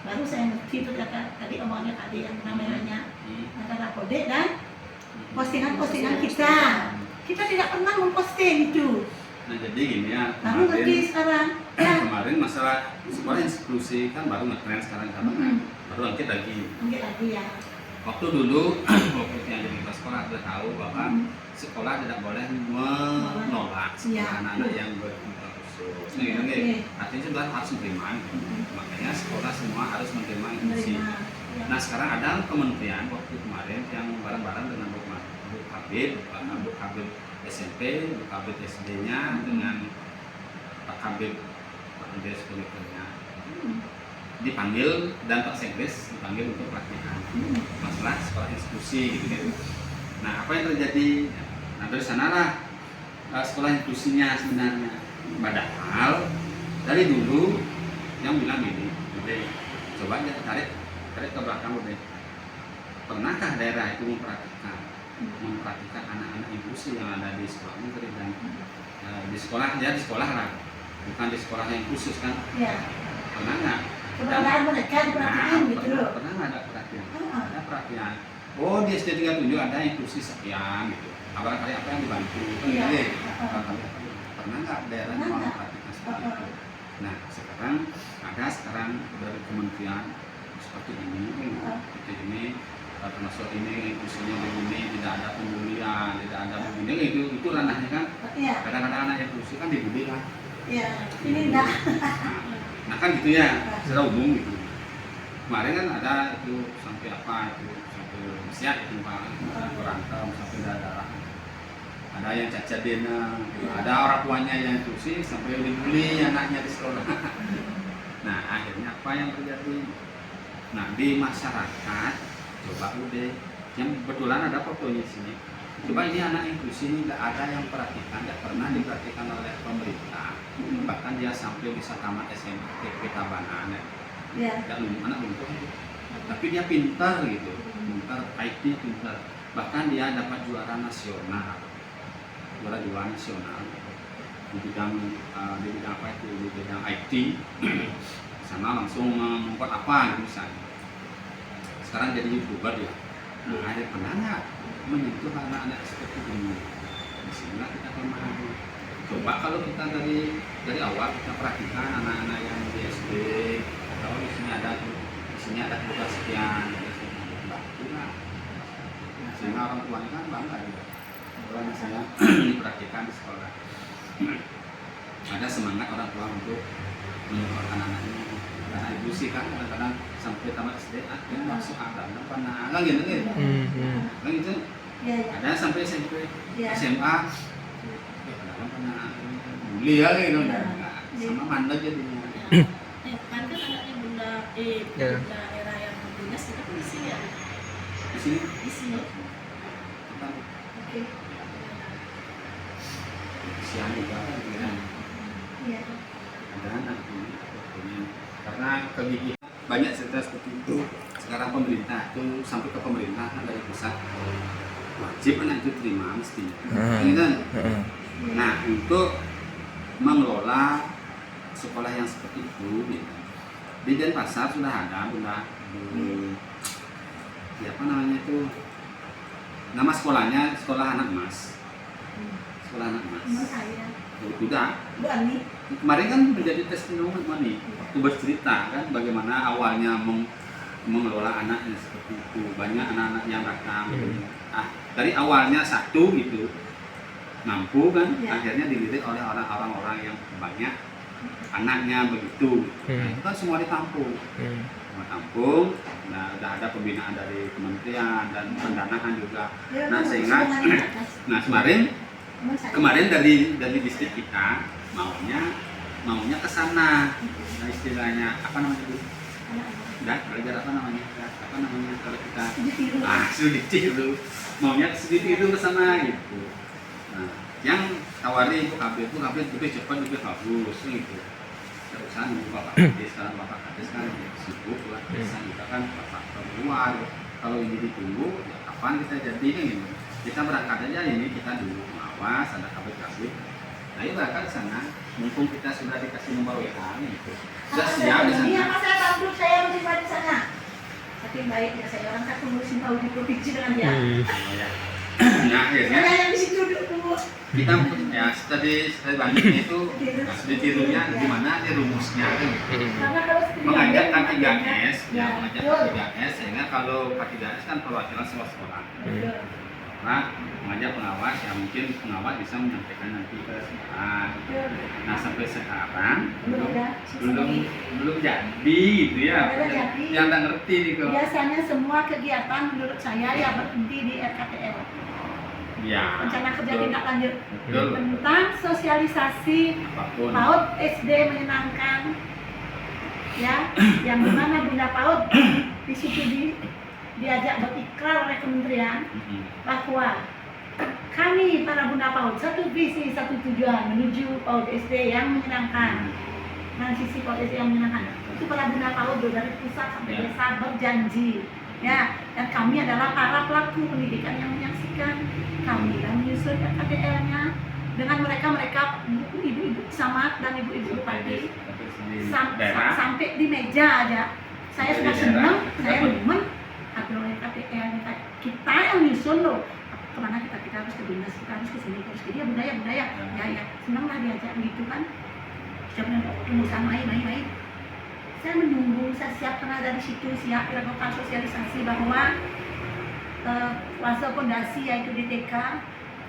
[SPEAKER 2] Baru saya ngerti itu kata tadi omongannya tadi yang namanya kata kode dan postingan-postingan kita. Kita tidak pernah memposting itu.
[SPEAKER 1] Nah jadi gini ya,
[SPEAKER 2] Baru ngerti sekarang. Ya.
[SPEAKER 1] kemarin masalah sekolah inklusi kan baru ngetren sekarang kan, baru angkat lagi.
[SPEAKER 2] Mungkin lagi ya.
[SPEAKER 1] Waktu dulu waktu yang jadi kepala sekolah sudah tahu bahwa sekolah tidak boleh menolak sekolah anak-anak yang berkebutuhan khusus. Nah, gitu, artinya sudah harus menerima. Makanya sekolah semua harus menerima inklusi. Nah sekarang ada kementerian waktu kemarin yang bareng-bareng dengan Bu Kabid SMP, Bu Kabid SD-nya dengan Pak Kabid sekolahnya dipanggil dan Pak Sekdes dipanggil untuk pelatihan masalah sekolah inklusi gitu kan. Nah apa yang terjadi? Nah dari sanalah sekolah inklusinya sebenarnya. Padahal dari dulu yang bilang gini, udah coba aja tarik ke belakang udah. Pernahkah daerah itu memperhatikan anak-anak inklusi yang ada di sekolah negeri dan di sekolah ya di sekolah lah, bukan di sekolah yang khusus kan?
[SPEAKER 2] Ya.
[SPEAKER 1] Pernah nggak?
[SPEAKER 2] Keberadaan mereka diperhatikan gitu loh.
[SPEAKER 1] Pernah nggak ada perhatian? Ada perhatian. Oh di SD 37 ada inklusi sekian gitu. Barangkali apa yang dibantu?
[SPEAKER 2] Iya.
[SPEAKER 1] Barangkali pernah nggak daerah yang memperhatikan seperti itu? Nah sekarang dari kementerian seperti ini, termasuk ini inklusinya begini, tidak ada pembulian, tidak ada begini, itu ranahnya kan.
[SPEAKER 2] Iya.
[SPEAKER 1] Kadang-kadang anak yang inklusi kan dibully kan.
[SPEAKER 2] Iya. Ini enggak.
[SPEAKER 1] Nah kan gitu ya, secara umum gitu. Kemarin kan ada itu sampai apa itu sampai siap itu pak, berantem sampai darah. Ada yang cacat dena, gitu. Ada orang tuanya yang inklusi sampai dibully anaknya di sekolah. Nah akhirnya apa yang terjadi? Nah di masyarakat coba udah, yang kebetulan ada fotonya di sini. Coba ini anak inklusi ini nggak ada yang perhatikan, nggak pernah diperhatikan oleh pemerintah. Bahkan dia sampai bisa tamat SMP Tabanan ya. Nggak anak lumpuh itu. Tapi dia pintar gitu, pintar, IT pintar. Bahkan dia dapat juara nasional di bidang apa itu, di bidang IT. Sana langsung membuat apa gitu misalnya. Sekarang jadi YouTuber ya. Nah, ada pernah nggak menyentuh anak-anak seperti ini? Disinilah kita memahami. Coba kalau kita dari awal kita perhatikan anak-anak yang di SD, kalau di sini ada tugas sekian, bantulah. Sehingga orang tuanya kan bangga juga. Kalau misalnya diperhatikan di sekolah, ada semangat orang tua untuk menyupport anak-anaknya. Karena ibu sih kan kadang-kadang sampai tamat SD, yang masuk ada apa nah, kan gitu. Kan gitu. Ada sampai SMP, SMA, kadang-kadang pernah bully ya gitu. Sama mandek jadinya.
[SPEAKER 5] Kan anaknya bunda daerah yang dinas itu kan di sini ya.
[SPEAKER 1] Di sini.
[SPEAKER 5] Di sini.
[SPEAKER 2] Oke.
[SPEAKER 1] Siang juga kan gitu.
[SPEAKER 2] Iya.
[SPEAKER 1] Ada anak ini karena kegigihan banyak cerita seperti itu. Sekarang pemerintah itu sampai ke pemerintahan dari pusat wajib anak itu terima mestinya. Kan? Nah untuk mengelola sekolah yang seperti itu gitu. Di Denpasar sudah ada Bunda, di apa namanya itu, nama sekolahnya Sekolah Anak Mas. Sekolah Anak Mas.
[SPEAKER 2] Menurut saya
[SPEAKER 1] Udah.
[SPEAKER 2] Bu Ani
[SPEAKER 1] Kemarin kan menjadi testimoni waktu bercerita kan bagaimana awalnya mengelola anaknya seperti itu. Banyak anak-anak yang datang. Dari awalnya satu gitu mampu kan,
[SPEAKER 2] Ya.
[SPEAKER 1] akhirnya dilirik oleh orang-orang yang banyak anaknya begitu. Nah, itu kan semua ditampung. Semua tampung. Nah, udah ada pembinaan dari kementerian dan pendanaan juga.
[SPEAKER 2] ya,
[SPEAKER 1] Nah,
[SPEAKER 2] kan,
[SPEAKER 1] sehingga-
[SPEAKER 2] hubungannya ke atas.
[SPEAKER 1] Nah,
[SPEAKER 2] Menurut saya.
[SPEAKER 1] kemarin dari distrik kita maunya ke sana. Nah, istilahnya apa namanya itu? Udah belajar apa namanya kalau kita
[SPEAKER 2] Studi tiru.
[SPEAKER 1] studi tiru, maunya studi tiru ke sana gitu. Nah, yang tawari Ibu Kabit lebih cepat lebih bagus gitu. Tidak usah nunggu Bapak Kadis, sekarang Bapak Kadis kan sibuk lah, bisa kita kan Bapak keluar. Kalau ini ditunggu, ya kapan kita jadi kan gitu. Kita berangkat aja ini, kita dulu pengawas, ada kabit. Nah, itu berangkat ke sana, mumpung kita sudah dikasih nomor WA gitu. Sudah siap di sana.
[SPEAKER 2] Iya, apa saya bantu saya harus di sana. Saking baiknya saya orang satu ngurusin tahu di provinsi dengan dia.
[SPEAKER 1] Nah, akhirnya
[SPEAKER 2] Saya yang di situ dulu.
[SPEAKER 1] kita ya tadi saya banyak itu studi tirunya gimana nih rumusnya kan gitu.
[SPEAKER 2] Karena kalau studi
[SPEAKER 1] Mengajak
[SPEAKER 2] tiru,
[SPEAKER 1] K3S,
[SPEAKER 2] ya,
[SPEAKER 1] mengajak
[SPEAKER 2] betul.
[SPEAKER 1] K3S sehingga kalau K3S kan perwakilan sekolah.
[SPEAKER 2] Betul.
[SPEAKER 1] Nah, mengajak pengawas yang mungkin pengawas bisa menyampaikan nanti ke sekolah.
[SPEAKER 2] Betul.
[SPEAKER 1] Nah, sampai sekarang
[SPEAKER 2] Belum ada.
[SPEAKER 1] belum jadi gitu ya.
[SPEAKER 2] Belum jadi.
[SPEAKER 1] Yang nggak ngerti nih kok.
[SPEAKER 2] Biasanya semua kegiatan menurut saya ya berhenti di RKTL.
[SPEAKER 1] Ya.
[SPEAKER 2] Rencana kerja
[SPEAKER 1] betul.
[SPEAKER 2] tindak lanjut
[SPEAKER 1] Betul.
[SPEAKER 2] tentang sosialisasi
[SPEAKER 1] Apapun.
[SPEAKER 2] PAUD SD menyenangkan, ya, yang dimana Bunda PAUD di situ diajak berikrar oleh kementerian bahwa kami para Bunda PAUD satu visi satu tujuan menuju PAUD SD yang menyenangkan, transisi PAUD SD yang menyenangkan. Itu para Bunda PAUD dari pusat sampai
[SPEAKER 1] Ya.
[SPEAKER 2] desa berjanji, ya, dan kami adalah para pelaku pendidikan yang menyaksikan. Kami yang menyusun KDL-nya dengan mereka ibu-ibu camat dan ibu-ibu bupati sampai di meja aja. Saya sudah senang, saya demen. Aduh, KDL kita yang nyusun loh. Kemana kita harus ke dinas, kita harus ke sini, harus ke dia budaya. Ya, senang lah diajak begitu kan. Siapa yang rumusan main. Saya menunggu, saya siap karena dari situ siap dilakukan sosialisasi bahwa fase fondasi yaitu di TK,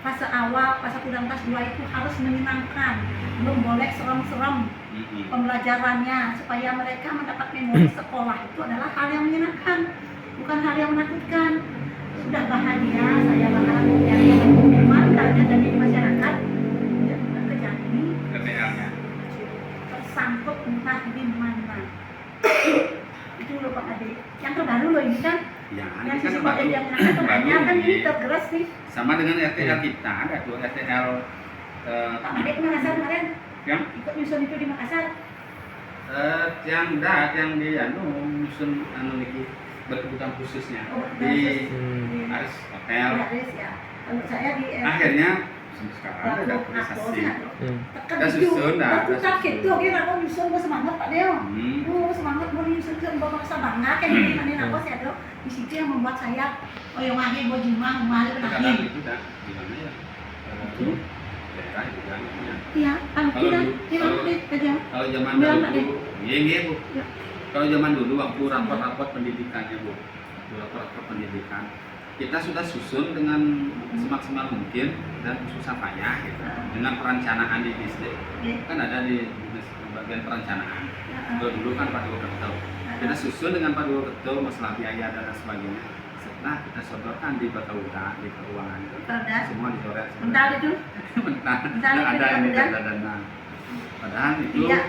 [SPEAKER 2] fase awal, fase kurang kelas 2 itu harus menyenangkan, belum boleh serem-serem pembelajarannya supaya mereka mendapat memori sekolah itu adalah hal yang menyenangkan, bukan hal yang menakutkan. Sudah bahagia, saya bakal yang manfaatnya dari masyarakat tidak terjadi
[SPEAKER 1] KPL-nya.
[SPEAKER 2] tersangkut entah di mana. Itu loh Pak Ade. Yang terbaru loh ini kan.
[SPEAKER 1] Ya,
[SPEAKER 2] Yang
[SPEAKER 1] ini kan
[SPEAKER 2] sisi
[SPEAKER 1] baru.
[SPEAKER 2] Pak yang menangkan temannya kan ini tergeras nih.
[SPEAKER 1] Sama dengan RTL kita ada tuh RTL
[SPEAKER 2] Pak Ade ke Makassar kemarin
[SPEAKER 1] yang
[SPEAKER 2] ikut nyusun itu di Makassar.
[SPEAKER 1] yang di nyusun niki berkebutuhan khususnya
[SPEAKER 2] Oh,
[SPEAKER 1] di
[SPEAKER 2] di
[SPEAKER 1] Aris Hotel.
[SPEAKER 2] Aris ya. Kalau saya di
[SPEAKER 1] Akhirnya sampai sekarang ada organisasi.
[SPEAKER 2] tekan
[SPEAKER 1] Kita
[SPEAKER 2] itu.
[SPEAKER 1] susun dah,
[SPEAKER 2] Aku
[SPEAKER 1] kita
[SPEAKER 2] kaget tuh kira aku nyusun gue semangat Pak Deo. Semangat mau nyusun ke bawa merasa bangga kayak gini nanti aku sih ada di situ yang membuat saya yang lagi gue jumlah kemarin
[SPEAKER 1] Kadang
[SPEAKER 2] lagi.
[SPEAKER 1] itu dah gimana ya?
[SPEAKER 2] Itu.
[SPEAKER 1] Daerah juga namanya.
[SPEAKER 2] Iya, kalau
[SPEAKER 1] Kalau
[SPEAKER 2] kita
[SPEAKER 1] dulu-
[SPEAKER 2] kita
[SPEAKER 1] kalau-
[SPEAKER 2] aja.
[SPEAKER 1] Kalau zaman
[SPEAKER 2] Bilang,
[SPEAKER 1] dulu,
[SPEAKER 2] Pak,
[SPEAKER 1] iya Bu.
[SPEAKER 2] Ya.
[SPEAKER 1] Kalau zaman dulu waktu rapor-rapor pendidikannya Bu, waktu rapor-rapor pendidikan, kita sudah susun dengan semaksimal mungkin dan susah payah gitu. Dengan perencanaan di distrik,
[SPEAKER 2] Iya.
[SPEAKER 1] kan ada di bagian perencanaan. Kalau dulu kan Pak Dua Kerto, kita susun dengan Pak Dua Kerto masalah biaya dan sebagainya. Setelah kita sodorkan di Batauda, di keuangan itu,
[SPEAKER 2] Perda.
[SPEAKER 1] semua dicoret.
[SPEAKER 2] Bentar itu.
[SPEAKER 1] Bentar,
[SPEAKER 2] Bentar,
[SPEAKER 1] nggak ada ini
[SPEAKER 2] bentar.
[SPEAKER 1] dana. Padahal itu
[SPEAKER 2] Iya.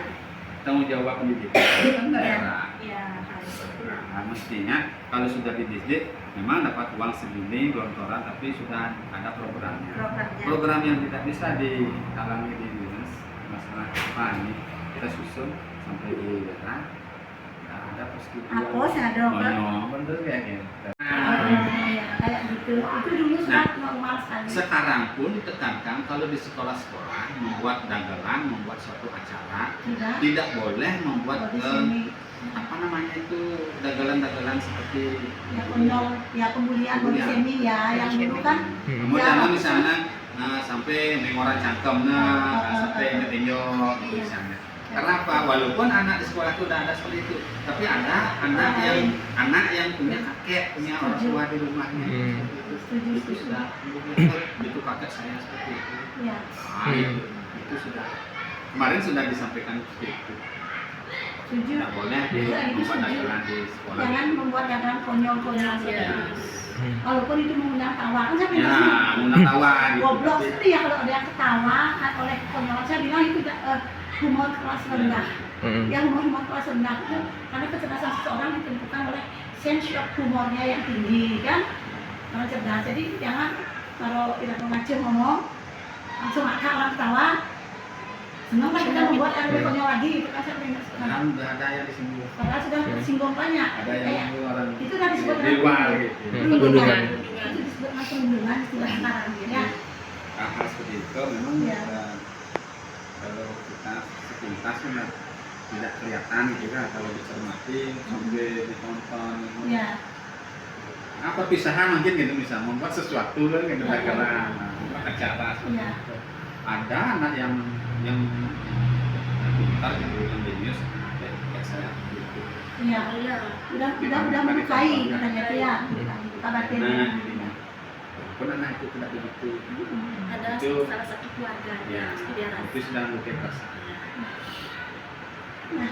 [SPEAKER 1] tanggung jawab pendidikan kan daerah.
[SPEAKER 2] Iya, harus.
[SPEAKER 1] Nah, mestinya kalau sudah di distrik memang dapat uang segini gelontoran, tapi sudah ada programnya.
[SPEAKER 2] Programnya.
[SPEAKER 1] Program yang tidak bisa dihalangi di dinas masalah apa ini kita susun sampai di daerah. Nggak ada persetujuan.
[SPEAKER 2] Apa sih ada apa?
[SPEAKER 1] Oh, bener kayak gitu.
[SPEAKER 2] Ya, kayak gitu. itu dulu
[SPEAKER 1] Nah,
[SPEAKER 2] sangat normal sekali.
[SPEAKER 1] sekarang pun ditekankan kalau di sekolah-sekolah membuat dagelan, membuat suatu acara, tidak boleh membuat
[SPEAKER 2] Kalau di sini
[SPEAKER 1] apa namanya itu dagelan-dagelan seperti
[SPEAKER 2] ya konyol, ya pembulian body shaming ya, yang dulu kan
[SPEAKER 1] kamu
[SPEAKER 2] ya,
[SPEAKER 1] jangan
[SPEAKER 2] bagus.
[SPEAKER 1] misalnya sampai mengoran cangkemnya, sampai injek-injek misalnya. Karena apa? Walaupun anak di sekolah itu udah ada seperti itu, tapi ada anak yang punya kakek, punya orang tua di rumahnya.
[SPEAKER 2] Setuju,
[SPEAKER 1] Itu
[SPEAKER 2] setuju.
[SPEAKER 1] sudah itu kakek saya seperti itu.
[SPEAKER 2] Ya.
[SPEAKER 1] Itu sudah kemarin sudah disampaikan seperti itu.
[SPEAKER 2] Setuju.
[SPEAKER 1] Tidak boleh
[SPEAKER 2] Ya, itu
[SPEAKER 1] membuat
[SPEAKER 2] setuju.
[SPEAKER 1] dagelan di sekolah.
[SPEAKER 2] Jangan membuat dagelan konyol-konyol seperti
[SPEAKER 1] Ya.
[SPEAKER 2] itu. Walaupun itu mengundang tawa, kan saya
[SPEAKER 1] Ya,
[SPEAKER 2] bilang
[SPEAKER 1] undang tawa gitu.
[SPEAKER 2] goblok itu ya kalau ada yang ketawa oleh konyolan, saya bilang itu humor kelas rendah. Ya humor kelas rendah itu karena kecerdasan seseorang ditentukan oleh sense of humornya yang tinggi kan, orang cerdas. Jadi jangan kalau tidak mengacu ngomong langsung ngakak orang ketawa. Senang lah kita membuat yang lebih konyol lagi gitu kan, saya pengen
[SPEAKER 1] Kan udah ada yang disinggung.
[SPEAKER 2] padahal sudah tersinggung banyak.
[SPEAKER 1] Ada yang orang
[SPEAKER 2] Itu udah disebut
[SPEAKER 1] di luar gitu.
[SPEAKER 2] perundungan. Itu disebut dengan perundungan istilah sekarang ya.
[SPEAKER 1] Hal seperti itu memang
[SPEAKER 2] Ya.
[SPEAKER 1] kalau kita sepintas kan tidak kelihatan gitu kan, kalau dicermati sambil ditonton
[SPEAKER 2] Ya.
[SPEAKER 1] apa perpisahan mungkin gitu, bisa membuat sesuatu kan gitu dagelan, membuat acara seperti
[SPEAKER 2] Ya.
[SPEAKER 1] itu. Ada anak yang pintar gitu, yang jenius, kayak saya gitu.
[SPEAKER 2] Iya.
[SPEAKER 5] Iya.
[SPEAKER 2] Udah melukai katanya itu ya. Buka batin.
[SPEAKER 1] Nah, ini pun anak itu tidak begitu.
[SPEAKER 5] Ada
[SPEAKER 1] Itu-
[SPEAKER 5] salah satu keluarga
[SPEAKER 1] Ya,
[SPEAKER 5] pasti dia rasa.
[SPEAKER 1] itu sudah mungkin perasaan.
[SPEAKER 2] Nah,